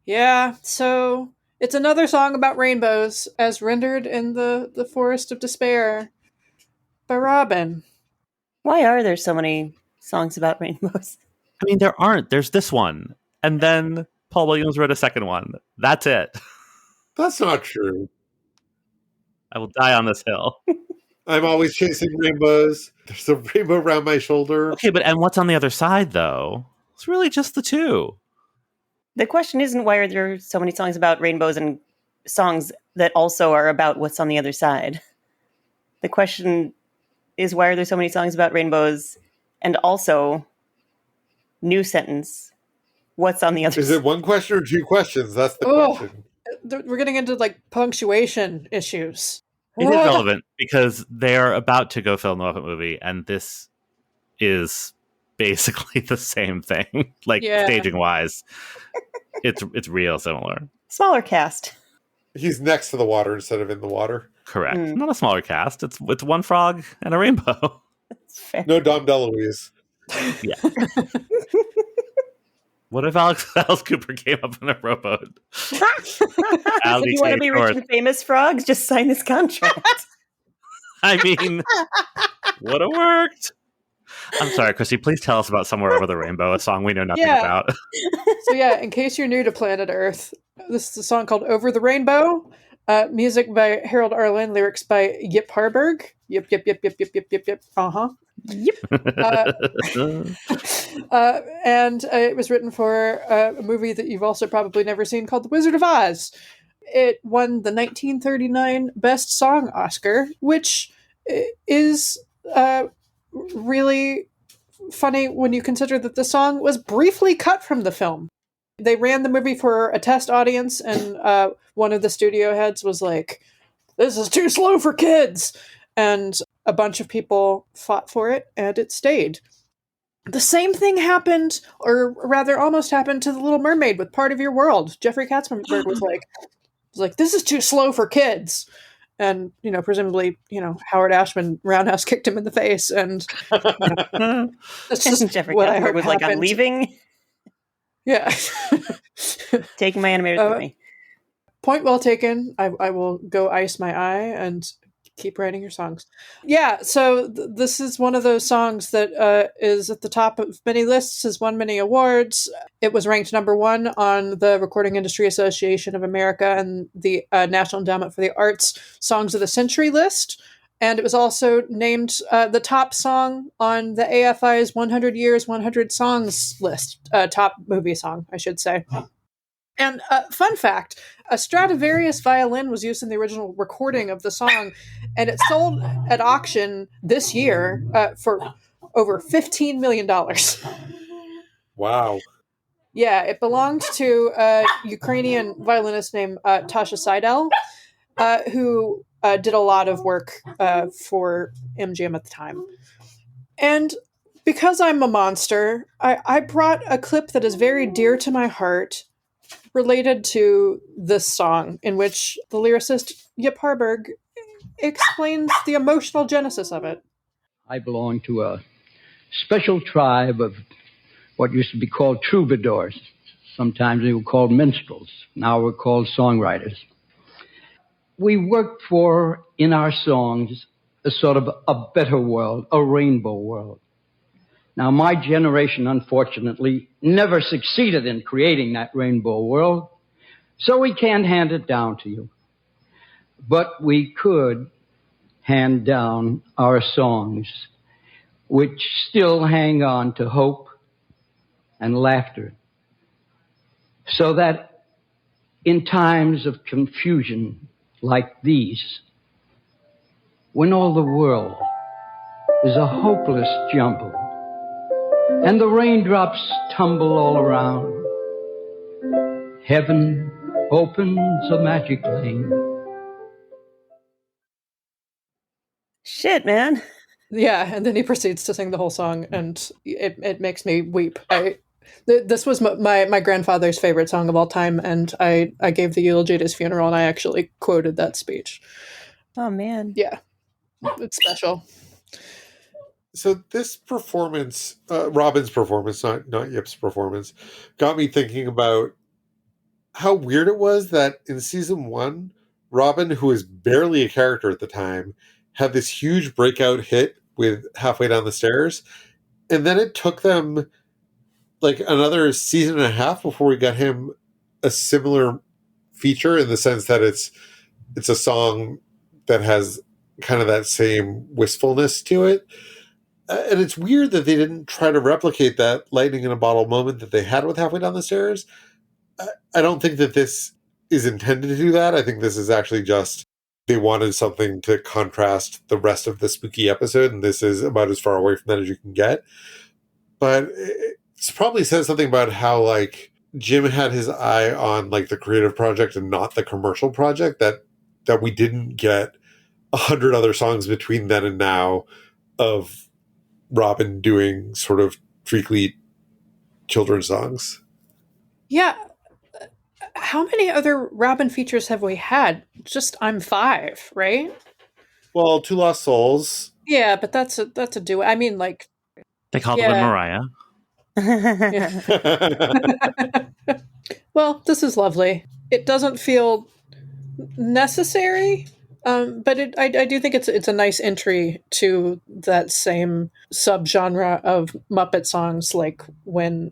Yeah, so it's another song about rainbows, as rendered in the Forest of Despair by Robin. Why are there so many songs about rainbows? I mean, there aren't. There's this one, and then Paul Williams wrote a second one. That's it. That's not true. I will die on this hill. I'm always chasing rainbows. There's a rainbow around my shoulder. Okay, and what's on the other side, though? It's really just the two. The question isn't why are there so many songs about rainbows and songs that also are about what's on the other side. The question is why are there so many songs about rainbows and also, new sentence, what's on the other side? Is it one question or two questions? That's the question. We're getting into punctuation issues. It is relevant because they're about to go film the Muppet movie, and this is basically the same thing, staging wise. It's real similar. Smaller cast. He's next to the water instead of in the water. Correct. Not a smaller cast. It's one frog and a rainbow. That's fair. No Dom DeLuise. Yeah. What if Alice Cooper came up in a rowboat? If you want to be rich and famous, frogs, just sign this contract. I mean, would have worked. I'm sorry, Christy, please tell us about Somewhere Over the Rainbow, a song we know nothing about. So in case you're new to planet Earth, this is a song called Over the Rainbow. Music by Harold Arlen, lyrics by Yip Harburg. Yip. Uh-huh. Yep. And it was written for a movie that you've also probably never seen called The Wizard of Oz. It won the 1939 Best Song Oscar, which is really funny when you consider that the song was briefly cut from the film. They ran the movie for a test audience, and one of the studio heads was like, "This is too slow for kids," and a bunch of people fought for it, and it stayed. The same thing happened, or rather almost happened, to The Little Mermaid with Part of Your World. Jeffrey Katzenberg was like, "This is too slow for kids." And, presumably, Howard Ashman roundhouse kicked him in the face. And that's just Jeffrey what I Katzenberg heard was like, happened. "I'm leaving." Yeah. Taking my animators with me. Point well taken. I will go ice my eye and keep writing your songs. Yeah, so this is one of those songs that is at the top of many lists, has won many awards. It was ranked number 1 on the Recording Industry Association of America and the National Endowment for the Arts Songs of the Century list. And it was also named the top song on the AFI's 100 Years, 100 Songs list. Top movie song, I should say. And fun fact, a Stradivarius violin was used in the original recording of the song, and it sold at auction this year for over $15 million. Wow. Yeah, it belonged to a Ukrainian violinist named Tasha Seidel, who did a lot of work for MGM at the time. And because I'm a monster, I brought a clip that is very dear to my heart related to this song, in which the lyricist Yip Harburg explains the emotional genesis of it. I belong to a special tribe of what used to be called troubadours. Sometimes they were called minstrels. Now we're called songwriters. We worked for, in our songs, a sort of a better world, a rainbow world. Now, my generation, unfortunately, never succeeded in creating that rainbow world, so we can't hand it down to you. But we could hand down our songs, which still hang on to hope and laughter, so that in times of confusion like these, when all the world is a hopeless jumble, and the raindrops tumble all around, heaven opens a magic lane. Shit, man. Yeah, and then he proceeds to sing the whole song, and it makes me weep. This was my grandfather's favorite song of all time, and I gave the eulogy at his funeral, and I actually quoted that speech. Oh, man. Yeah, it's special. So this performance, Robin's performance, not Yip's performance, got me thinking about how weird it was that in season 1, Robin, who was barely a character at the time, had this huge breakout hit with Halfway Down the Stairs, and then it took them like another season and a half before we got him a similar feature, in the sense that it's a song that has kind of that same wistfulness to it. And it's weird that they didn't try to replicate that lightning in a bottle moment that they had with Halfway Down the Stairs. I don't think that this is intended to do that. I think this is actually just they wanted something to contrast the rest of the spooky episode, and this is about as far away from that as you can get. But it probably says something about how like Jim had his eye on like the creative project and not the commercial project, that we didn't get 100 other songs between then and now of Robin doing sort of treacly children's songs. Yeah. How many other Robin features have we had? Just I'm 5, right? Well, Two Lost Souls. Yeah, but that's a duet. I mean, like they called her Mariah. Well, this is lovely. It doesn't feel necessary, but I do think it's a nice entry to that same subgenre of Muppet songs, like when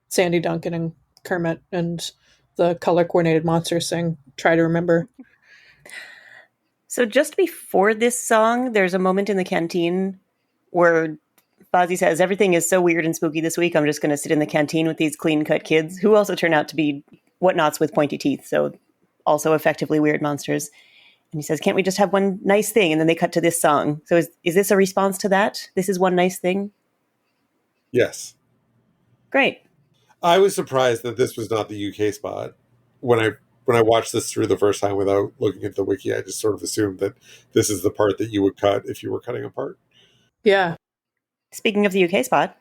Sandy Duncan and Kermit and the color coordinated monsters sing Try to Remember. So just before this song, there's a moment in the canteen where Fozzie says, everything is so weird and spooky this week, I'm just going to sit in the canteen with these clean-cut kids, who also turn out to be whatnots with pointy teeth, so also effectively weird monsters. And he says, can't we just have one nice thing? And then they cut to this song. So is this a response to that? This is one nice thing? Yes. Great. I was surprised that this was not the UK spot. When I watched this through the first time without looking at the wiki, I just sort of assumed that this is the part that you would cut if you were cutting a part. Yeah. Speaking of the UK spot.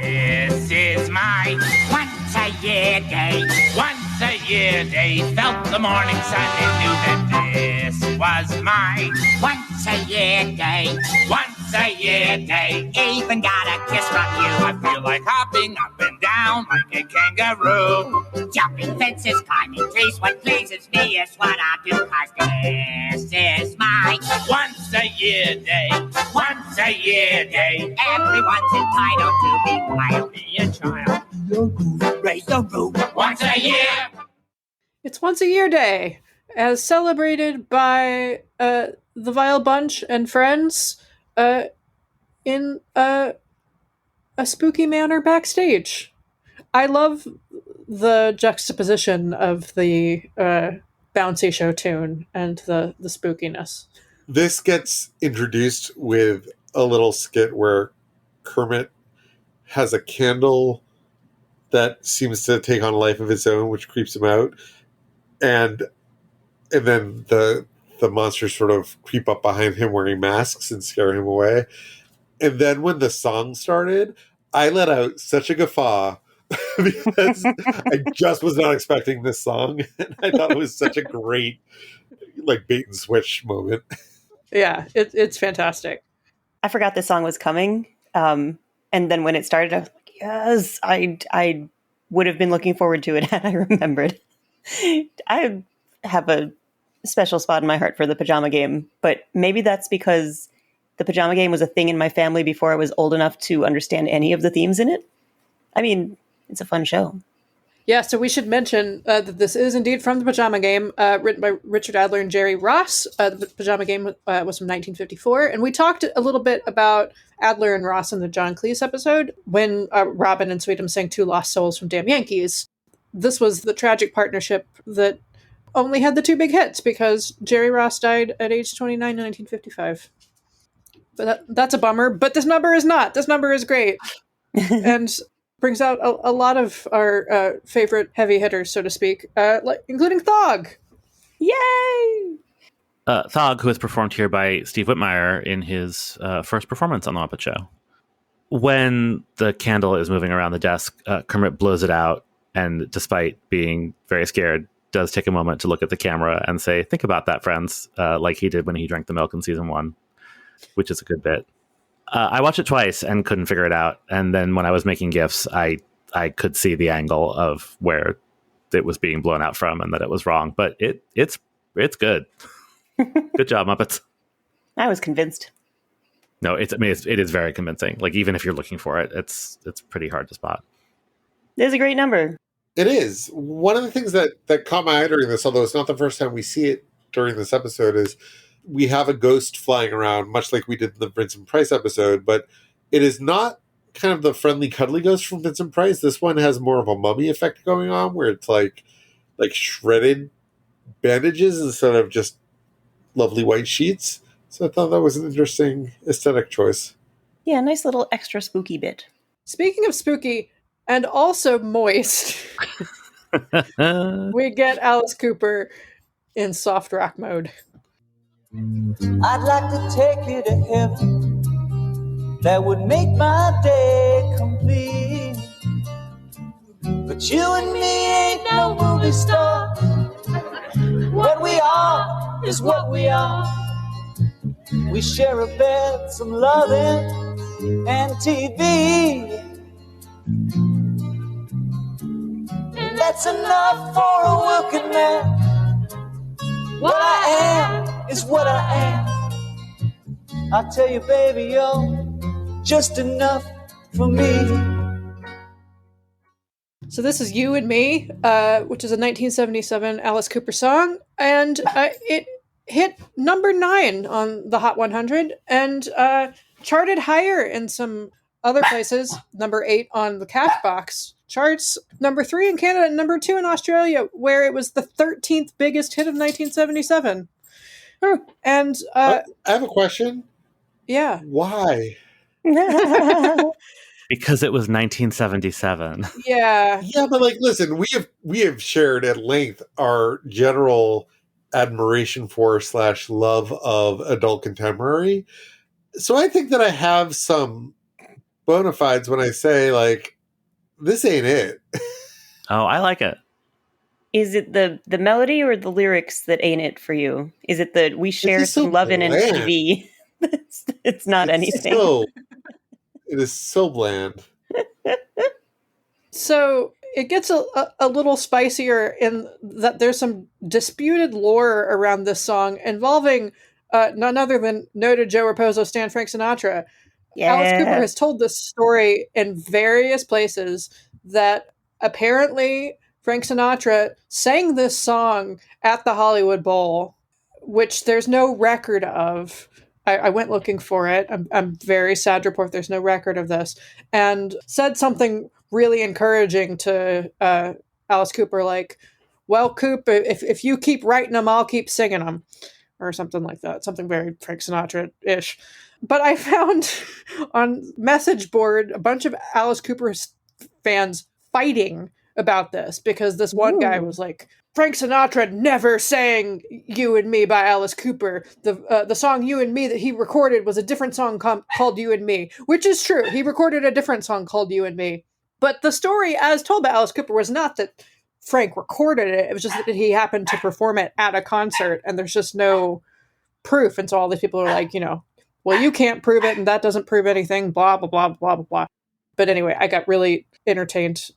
This is my once-a-year day. Once-a-year day. Felt the morning sun and knew that this was my once-a-year day. Once-a-year day. Even got a kiss from you. I feel like hopping up and down like a kangaroo. Jumping fences, climbing trees. What pleases me is what I do. 'Cause this is my once-a-year day. Once-a-year day. Everyone's entitled to be wild. Be a child. Raise the roof. Once a year. It's Once a Year Day, as celebrated by the Vile Bunch and friends in a spooky manner backstage. I love the juxtaposition of the bouncy show tune and the spookiness. This gets introduced with a little skit where Kermit has a candle that seems to take on a life of its own, which creeps him out. And then the monsters sort of creep up behind him wearing masks and scare him away. And then when the song started, I let out such a guffaw because I just was not expecting this song. And I thought it was such a great like bait and switch moment. Yeah, it's fantastic. I forgot this song was coming. And then when it started, I was like, yes, I would have been looking forward to it had I remembered. I have a special spot in my heart for the Pajama Game, but maybe that's because the Pajama Game was a thing in my family before I was old enough to understand any of the themes in it. I mean, it's a fun show. Yeah, so we should mention that this is indeed from the Pajama Game, written by Richard Adler and Jerry Ross. The Pajama Game was from 1954, and we talked a little bit about Adler and Ross in the John Cleese episode when Robin and Sweetums sang Two Lost Souls from Damn Yankees. This was the tragic partnership that only had the two big hits because Jerry Ross died at age 29 in 1955. But that's a bummer, but this number is not. This number is great. And brings out a lot of our favorite heavy hitters, so to speak, including Thog. Yay! Thog, who was performed here by Steve Whitmire in his first performance on The Muppet Show. When the candle is moving around the desk, Kermit blows it out, and despite being very scared, does take a moment to look at the camera and say, "Think about that, friends," like he did when he drank the milk in season 1, which is a good bit. I watched it twice and couldn't figure it out. And then when I was making GIFs, I could see the angle of where it was being blown out from and that it was wrong. But it's good. Good job, Muppets. I was convinced. No, it is very convincing. Like, even if you're looking for it, it's pretty hard to spot. It is a great number. It is. One of the things that caught my eye during this, although it's not the first time we see it during this episode, is we have a ghost flying around, much like we did in the Vincent Price episode, but it is not kind of the friendly, cuddly ghost from Vincent Price. This one has more of a mummy effect going on, where it's like shredded bandages instead of just lovely white sheets. So I thought that was an interesting aesthetic choice. Yeah, nice little extra spooky bit. Speaking of spooky and also moist, we get Alice Cooper in soft rock mode. I'd like to take you to heaven. That would make my day complete. But you and me ain't no movie star. What we are is what we are. We share a bed, some loving, and TV. And that's enough for a working man. What I am is what I am. I tell you, baby, you're just enough for me. So this is You and Me, which is a 1977 Alice Cooper song, and it hit number 9 on the Hot 100 and charted higher in some other places, number 8 on the Cashbox charts, number 3 in Canada, and number 2 in Australia, where it was the 13th biggest hit of 1977. And I have a question. Yeah. Why? Because it was 1977. Yeah. Yeah, but like, listen, we have shared at length our general admiration for / love of adult contemporary. So I think that I have some bona fides when I say, like, this ain't it. Oh, I like it. Is it the melody or the lyrics that ain't it for you? Is it that we share some loving and TV? It's not anything. It is so bland. So it gets a little spicier in that there's some disputed lore around this song involving none other than noted Joe Raposo Stan Frank Sinatra. Yeah. Alice Cooper has told this story in various places that apparently Frank Sinatra sang this song at the Hollywood Bowl, which there's no record of. I went looking for it. I'm very sad to report there's no record of this, and said something really encouraging to Alice Cooper like, well, Coop, if you keep writing them, I'll keep singing them, or something like that. Something very Frank Sinatra-ish. But I found on message board a bunch of Alice Cooper fans fighting about this because this one guy was like, Frank Sinatra never sang "You and Me" by Alice Cooper. The song "You and Me" that he recorded was a different song called "You and Me," which is true. He recorded a different song called "You and Me." But the story, as told by Alice Cooper, was not that Frank recorded it. It was just that he happened to perform it at a concert, and there's just no proof. And so all these people are like, well, you can't prove it, and that doesn't prove anything, blah, blah, blah, blah, blah, blah. But anyway, I got really entertained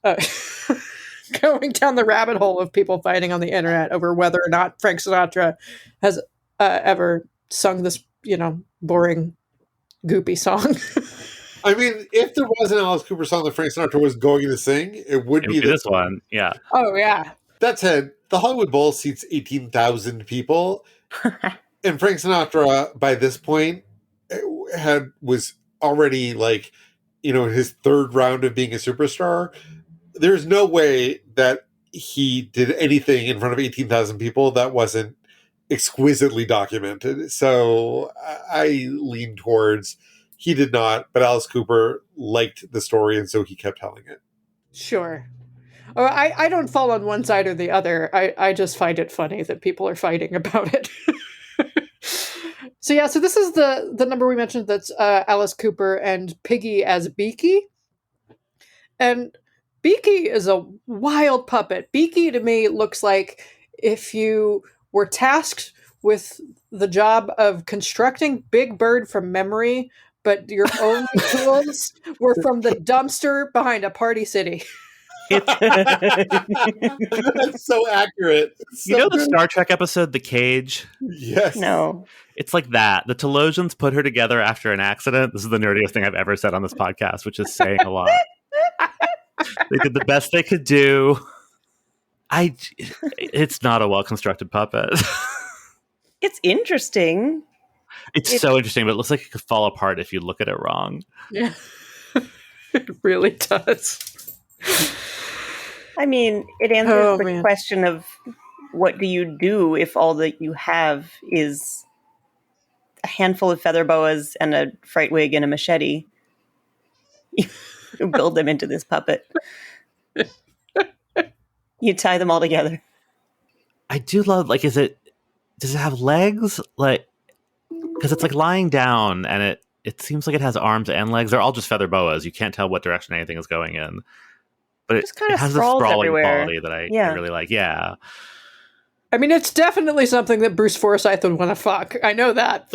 going down the rabbit hole of people fighting on the internet over whether or not Frank Sinatra has ever sung this, boring, goopy song. I mean, if there was an Alice Cooper song that Frank Sinatra was going to sing, it would be this one. Yeah. Oh, yeah. That said, the Hollywood Bowl seats 18,000 people. And Frank Sinatra, by this point, was already like, his third round of being a superstar. There's no way that he did anything in front of 18,000 people that wasn't exquisitely documented. So I lean towards he did not, but Alice Cooper liked the story, and so he kept telling it. Sure. Oh, I don't fall on one side or the other. I just find it funny that people are fighting about it. So this is the number we mentioned. That's Alice Cooper and Piggy as Beaky. And Beaky is a wild puppet. Beaky to me looks like if you were tasked with the job of constructing Big Bird from memory, but your own tools were from the dumpster behind a Party City. That's so accurate. So the Star Trek episode, The Cage? Yes. No. It's like that. The Telosians put her together after an accident. This is the nerdiest thing I've ever said on this podcast, which is saying a lot. They did the best they could do. It's not a well-constructed puppet. It's interesting. It's so interesting, but it looks like it could fall apart if you look at it wrong. Yeah. It really does. I mean, it answers the question of what do you do if all that you have is a handful of feather boas and a fright wig and a machete? You build them into this puppet. You tie them all together. I do love, does it have legs? Because it's like lying down, and it seems like it has arms and legs. They're all just feather boas. You can't tell what direction anything is going in. But it has a sprawling everywhere. quality that I really like. Yeah. I mean, it's definitely something that Bruce Forsyth would want to fuck. I know that.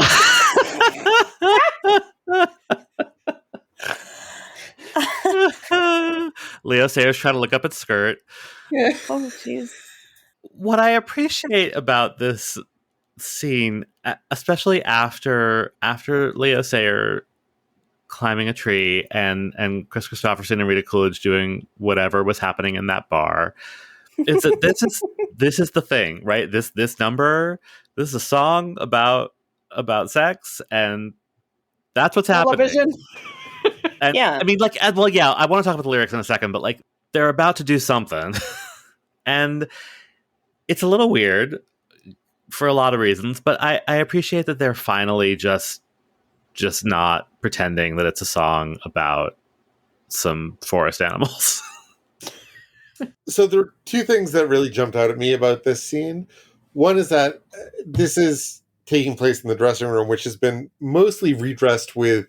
Leo Sayers trying to look up its skirt. Yeah. Oh, jeez. What I appreciate about this scene, especially after Leo Sayer climbing a tree and Chris Christopherson and Rita Coolidge doing whatever was happening in that bar, is that this is the thing, right? This number, this is a song about sex, and that's what's Television. happening. And, Yeah. I mean, I want to talk about the lyrics in a second, but they're about to do something, and it's a little weird for a lot of reasons, but I appreciate that they're finally just not pretending that it's a song about some forest animals. So there are two things that really jumped out at me about this scene. One is that this is taking place in the dressing room, which has been mostly redressed with,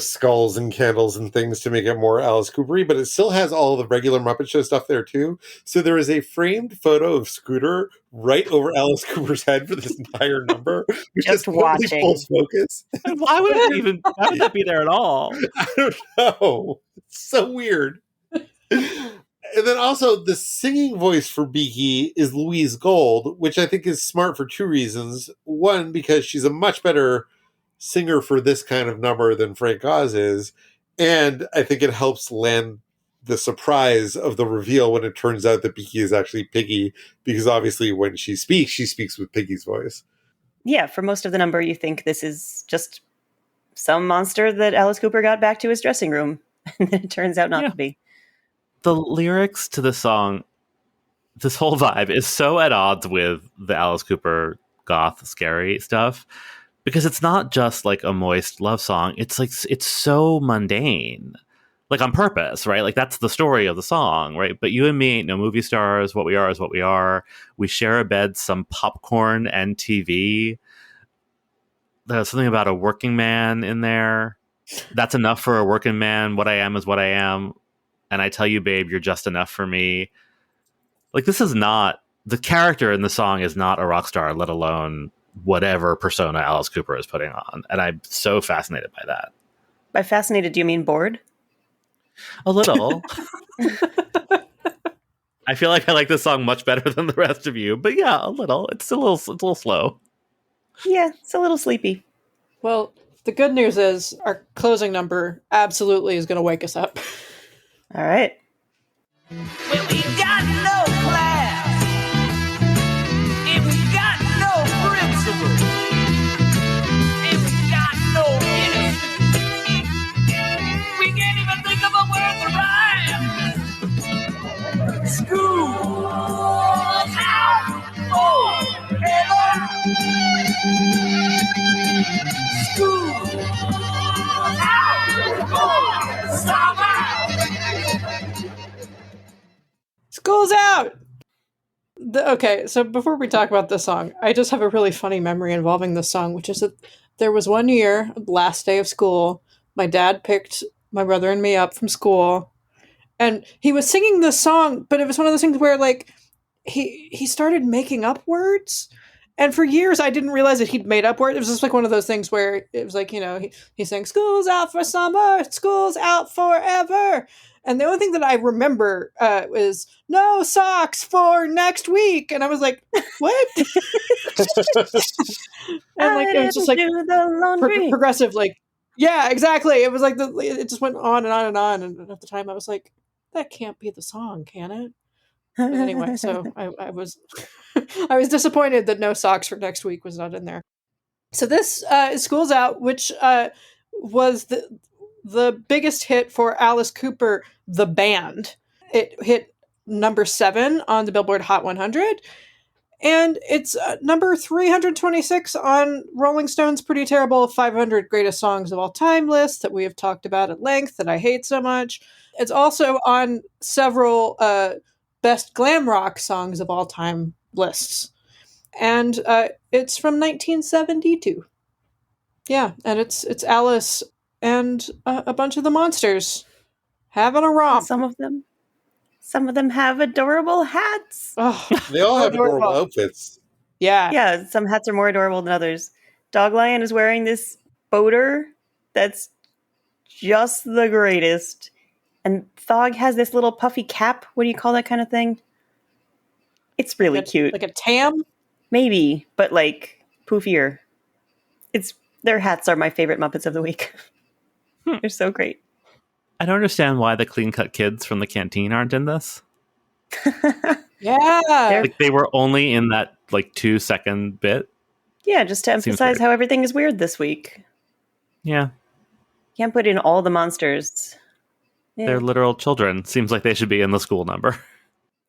skulls and candles and things to make it more Alice Cooper-y, but it still has all the regular Muppet Show stuff there too. So there is a framed photo of Scooter right over Alice Cooper's head for this entire number, which Just is totally watching. full focus. Why would why would that be there at all? I don't know. It's so weird. And then also the singing voice for Beaky is Louise Gold, which I think is smart for two reasons. One, because she's a much better singer for this kind of number than Frank Oz is. And I think it helps land the surprise of the reveal when it turns out that Beaky is actually Piggy, because obviously when she speaks with Piggy's voice. Yeah, for most of the number, you think this is just some monster that Alice Cooper got back to his dressing room. And then it turns out not to be. The lyrics to the song this whole vibe is so at odds with the Alice Cooper goth scary stuff, because it's not just like a moist love song. It's like, it's so mundane, like on purpose, right? Like that's the story of the song, right? But you and me ain't no movie stars. What we are is what we are. We share a bed, some popcorn, and TV. There's something about a working man in there. That's enough for a working man. What I am is what I am. And I tell you, babe, you're just enough for me. Like, this is not, the character in the song is not a rock star, let alone whatever persona Alice Cooper is putting on. And I'm so fascinated by that. By fascinated, do you mean bored? A little. I feel like I like this song much better than the rest of you, but yeah, a little. It's a little slow. Yeah, it's a little sleepy. Well, the good news is our closing number absolutely is going to wake us up. All right. Well, we got no class. If we got no principle. If we got no innocence. We can't even think of a word to rhyme. School out forever. School out for summer. School's out! Okay, so before we talk about this song, I just have a really funny memory involving this song, which is that there was one year, last day of school, my dad picked my brother and me up from school, and he was singing this song, but it was one of those things where, like, he started making up words, and for years I didn't realize that he'd made up words. It was just like one of those things where it was like, you know, he sang, school's out for summer, school's out forever. And the only thing that I remember is no socks for next week. And I was like, what? And like, it was just like progressive, like, yeah, exactly. It was like, it just went on and on and on. And at the time I was like, that can't be the song, can it? But anyway, so I was I was disappointed that no socks for next week was not in there. So this is School's Out, which was the biggest hit for Alice Cooper, the band. It hit number 7 on the Billboard Hot 100, and it's number 326 on Rolling Stone's Pretty Terrible 500 Greatest Songs of All Time list that we have talked about at length that I hate so much. It's also on several Best Glam Rock Songs of All Time lists. And it's from 1972. Yeah, and it's Alice and a bunch of the monsters having a romp. Some of them have adorable hats. Oh, they all have adorable outfits. Yeah, some hats are more adorable than others. Dog Lion is wearing this boater that's just the greatest. And Thog has this little puffy cap. What do you call that kind of thing? It's really cute. Like a tam? Maybe, but like poofier. Their hats are my favorite Muppets of the week. They're so great. I don't understand why the clean cut kids from the canteen aren't in this. Yeah. Like they were only in that like 2-second bit. Yeah, just to emphasize how everything is weird this week. Yeah. Can't put in all the monsters. Yeah. They're literal children. Seems like they should be in the school number.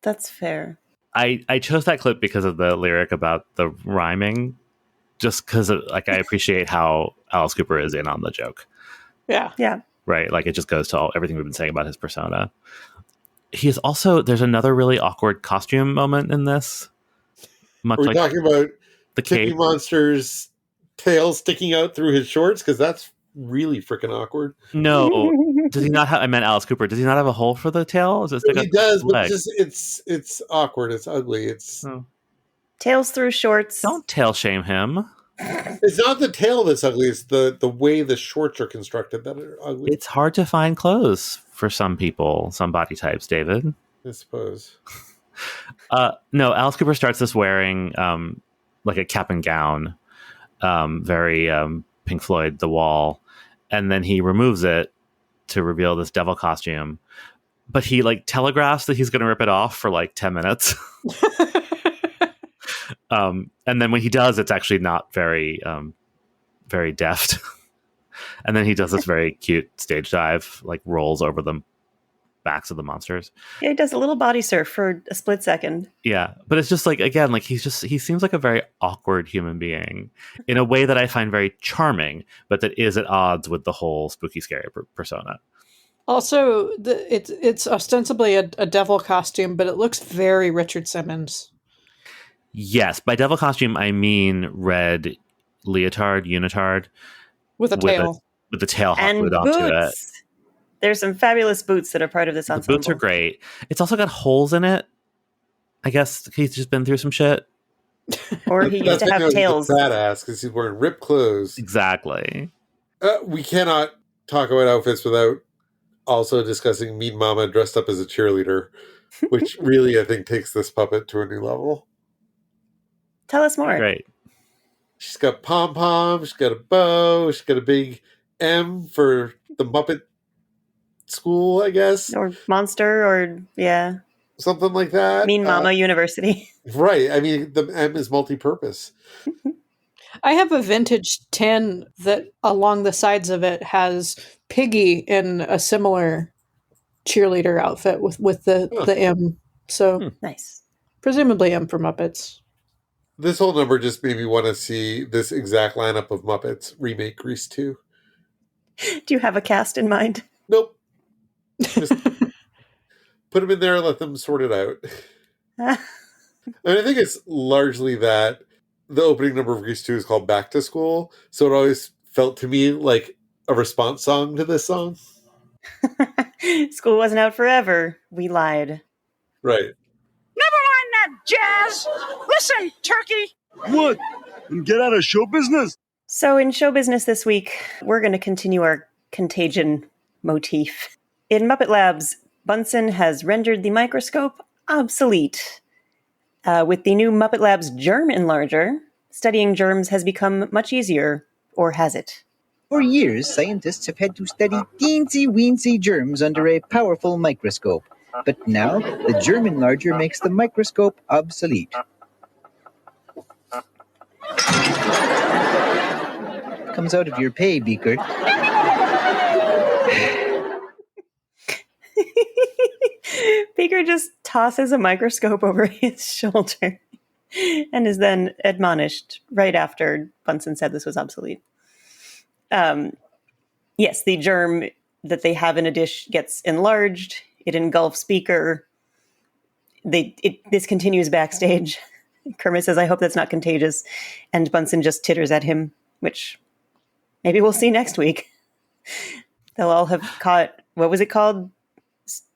That's fair. I chose that clip because of the lyric about the rhyming, just because like I appreciate how Alice Cooper is in on the joke. Yeah. Yeah. Right. Like it just goes to everything we've been saying about his persona. He is also, there's another really awkward costume moment in this. Are we talking about the Cookie Monster's tail sticking out through his shorts? Because that's really freaking awkward. No. Does he not have, I meant Alice Cooper. Does he not have a hole for the tail? Is it he does, but it's awkward. It's ugly. It's tails through shorts. Don't tail shame him. It's not the tail that's ugly. It's the way the shorts are constructed that are ugly. It's hard to find clothes for some people, some body types, David. I suppose. No, Alice Cooper starts this wearing like a cap and gown, very Pink Floyd, The Wall, and then he removes it to reveal this devil costume. But he like telegraphs that he's going to rip it off for like 10 minutes. And then when he does, it's actually not very, very deft. And then he does this very cute stage dive, like rolls over the backs of the monsters. Yeah, he does a little body surf for a split second. Yeah, but it's just like, again, like he seems like a very awkward human being in a way that I find very charming, but that is at odds with the whole spooky, scary persona. Also, it's ostensibly a devil costume, but it looks very Richard Simmons. Yes, by devil costume I mean red leotard, unitard with a tail, with the tail and glued onto it. There's some fabulous boots that are part of this ensemble. The boots are great. It's also got holes in it. I guess he's just been through some shit. Or he used to have tails. Badass because he's wearing ripped clothes. Exactly. We cannot talk about outfits without also discussing Mean Mama dressed up as a cheerleader, which really, I think, takes this puppet to a new level. Tell us more. Great. She's got pom-poms, she's got a bow, she's got a big M for the Muppet School, I guess. Or Monster, or, yeah. Something like that. Mean Mama University. Right. I mean, the M is multi-purpose. I have a vintage tin that along the sides of it has Piggy in a similar cheerleader outfit with the M. So nice. Presumably M for Muppets. This whole number just made me want to see this exact lineup of Muppets remake Grease 2. Do you have a cast in mind? Nope. Just put them in there and let them sort it out. And I think it's largely that the opening number of Grease 2 is called Back to School, so it always felt to me like a response song to this song. School wasn't out forever. We lied. Right. Never mind that jazz. Listen, Turkey. What? And get out of show business? So in show business this week, we're going to continue our contagion motif. In Muppet Labs, Bunsen has rendered the microscope obsolete. With the new Muppet Labs germ enlarger, studying germs has become much easier, or has it? For years, scientists have had to study teensy-weensy germs under a powerful microscope. But now, the germ enlarger makes the microscope obsolete. Comes out of your pay, Beaker. Beaker just tosses a microscope over his shoulder and is then admonished right after Bunsen said this was obsolete. Yes, the germ that they have in a dish gets enlarged. It engulfs Beaker. This continues backstage. Kermit says, I hope that's not contagious. And Bunsen just titters at him, which maybe we'll see next week. They'll all have caught, what was it called?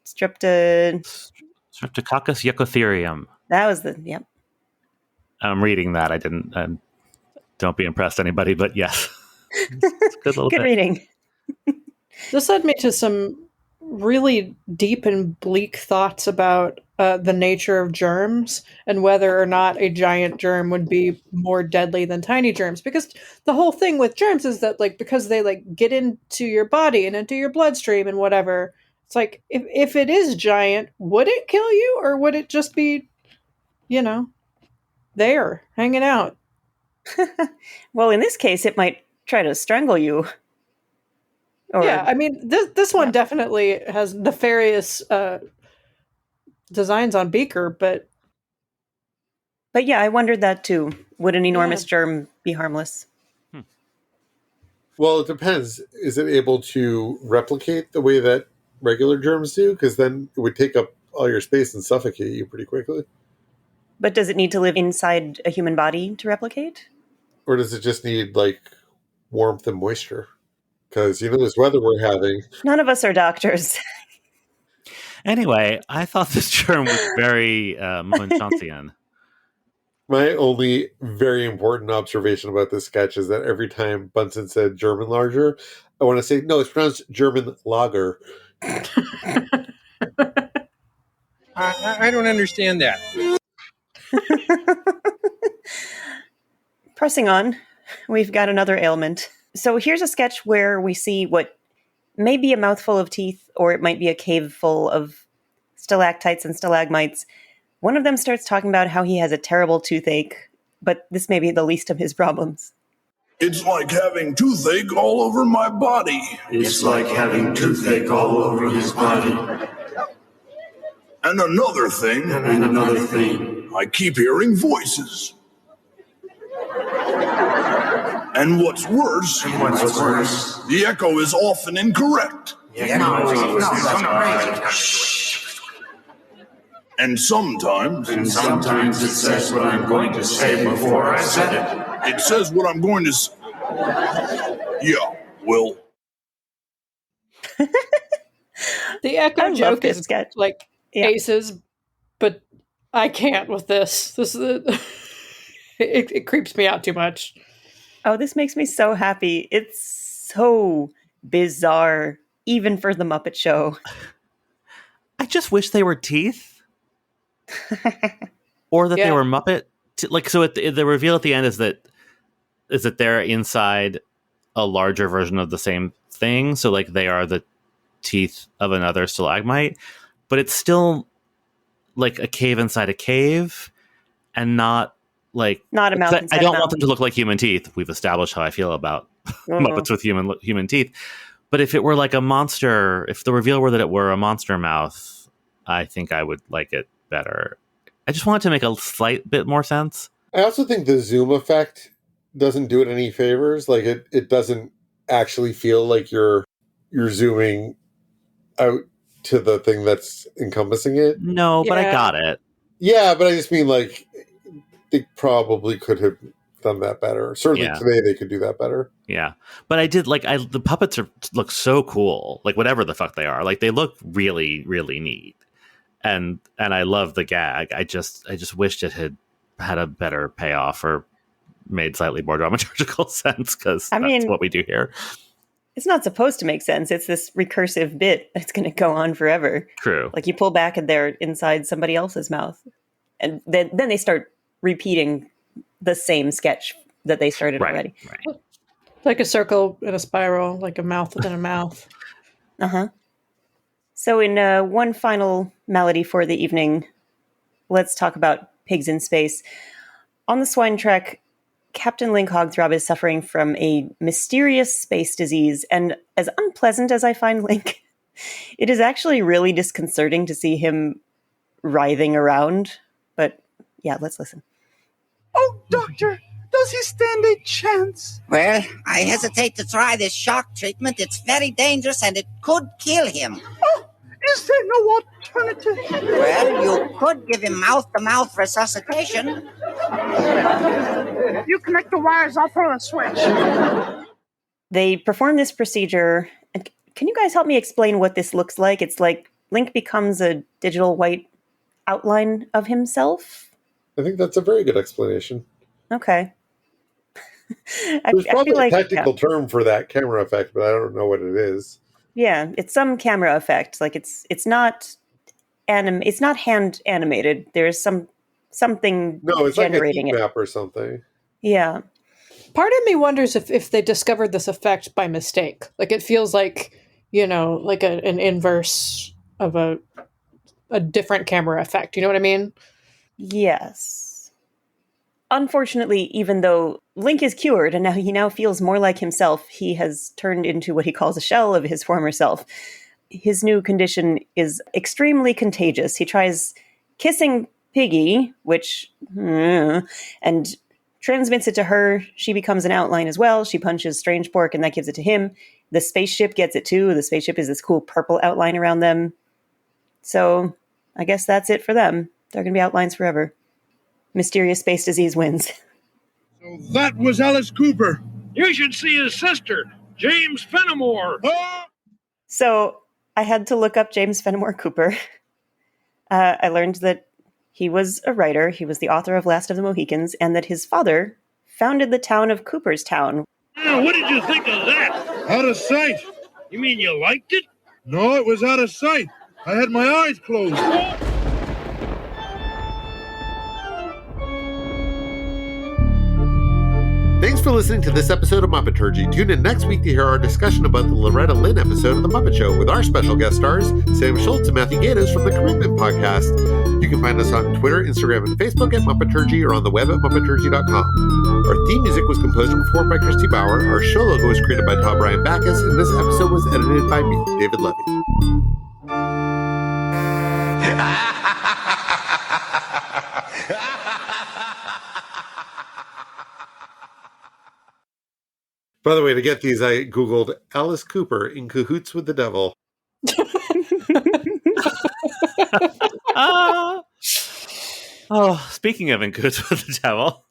Streptococcus eucotherium. That was yep. I'm reading that. I didn't, don't be impressed, anybody, but yes. It's a good little good bit. reading. This led me to some really deep and bleak thoughts about the nature of germs and whether or not a giant germ would be more deadly than tiny germs. Because the whole thing with germs is that, like, because they like get into your body and into your bloodstream and whatever, it's like if it is giant, would it kill you, or would it just be, there hanging out? Well, in this case, it might try to strangle you. Yeah, I mean, this one definitely has nefarious designs on Beaker, but yeah, I wondered that too. Would an enormous germ be harmless? Well, it depends. Is it able to replicate the way that regular germs do? Because then it would take up all your space and suffocate you pretty quickly. But does it need to live inside a human body to replicate? Or does it just need, like, warmth and moisture? Because, this weather we're having. None of us are doctors. Anyway, I thought this germ was very Munchausian. My only very important observation about this sketch is that every time Bunsen said German larger, I want to say, no, it's pronounced German lager. I don't understand that. Pressing on, we've got another ailment. So here's a sketch where we see what may be a mouthful of teeth, or it might be a cave full of stalactites and stalagmites. One of them starts talking about how he has a terrible toothache, but this may be the least of his problems. It's like having toothache all over my body. It's like having toothache all over his body. And another thing. And another thing. I keep hearing voices. And what's worse, the echo is often incorrect. And sometimes it says what I'm going to say before I said it. It says what I'm going to say. Yeah, well. The echo joke is sketch. like aces, but I can't with this. This is it creeps me out too much. Oh, this makes me so happy. It's so bizarre, even for the Muppet Show. I just wish they were teeth. Or that they were Muppet. So the reveal at the end is that they're inside a larger version of the same thing. So like they are the teeth of another stalagmite, but it's still like a cave inside a cave and not a mouth. I don't want them to look like human teeth. We've established how I feel about Muppets with human teeth. But if it were like a monster, if the reveal were that it were a monster mouth, I think I would like it better. I just want it to make a slight bit more sense. I also think the zoom effect doesn't do it any favors. Like it doesn't actually feel like you're zooming out to the thing that's encompassing it. No, but I got it. Yeah, but I just mean like they probably could have done that better. Certainly today they could do that better. Yeah, but I did the puppets look so cool. Like whatever the fuck they are, like they look really, really neat. And I love the gag. I just wished it had a better payoff or made slightly more dramaturgical sense, because that's what we do here. It's not supposed to make sense. It's this recursive bit that's going to go on forever. True. Like you pull back and they're inside somebody else's mouth. And then they start repeating the same sketch that they started already. Right. Like a circle and a spiral, like a mouth within a mouth. Uh-huh. So in one final melody for the evening, let's talk about Pigs in Space. On the Swine Trek, Captain Link Hogthrob is suffering from a mysterious space disease, and as unpleasant as I find Link, it is actually really disconcerting to see him writhing around. But yeah, let's listen. Oh, Doctor, does he stand a chance? Well, I hesitate to try this shock treatment. It's very dangerous and it could kill him. Oh, is there no alternative? Well, you could give him mouth-to-mouth resuscitation. You connect the wires, I'll throw the switch. They perform this procedure. And can you guys help me explain what this looks like? It's like Link becomes a digital white outline of himself. I think that's a very good explanation. Okay. There's probably a technical term for that camera effect, but I don't know what it is. Yeah, it's some camera effect. Like it's not it's not hand animated. There's something it's generating like a heat map or something. Yeah. Part of me wonders if they discovered this effect by mistake. Like it feels like, like an inverse of a different camera effect. You know what I mean? Yes. Unfortunately, even though Link is cured and he now feels more like himself, he has turned into what he calls a shell of his former self. His new condition is extremely contagious. He tries kissing Piggy, and transmits it to her. She becomes an outline as well. She punches Strange Pork and that gives it to him. The spaceship gets it too. The spaceship is this cool purple outline around them. So I guess that's it for them. They're going to be outlines forever. Mysterious space disease wins. So that was Alice Cooper. You should see his sister, James Fenimore. So I had to look up James Fenimore Cooper. I learned that he was a writer. He was the author of Last of the Mohicans, and that his father founded the town of Cooperstown. What did you think of that? Out of sight. You mean you liked it? No, it was out of sight. I had my eyes closed. Thanks for listening to this episode of Muppeturgy. Tune in next week to hear our discussion about the Loretta Lynn episode of The Muppet Show with our special guest stars, Sam Schultz and Matthew Gatiss from the Commitment Podcast. You can find us on Twitter, Instagram, and Facebook at Muppeturgy or on the web at Muppeturgy.com. Our theme music was composed and performed by Christy Bauer. Our show logo was created by Todd Brian Backus, and this episode was edited by me, David Levy. By the way, to get these, I Googled Alice Cooper in cahoots with the devil. Oh, speaking of in cahoots with the devil.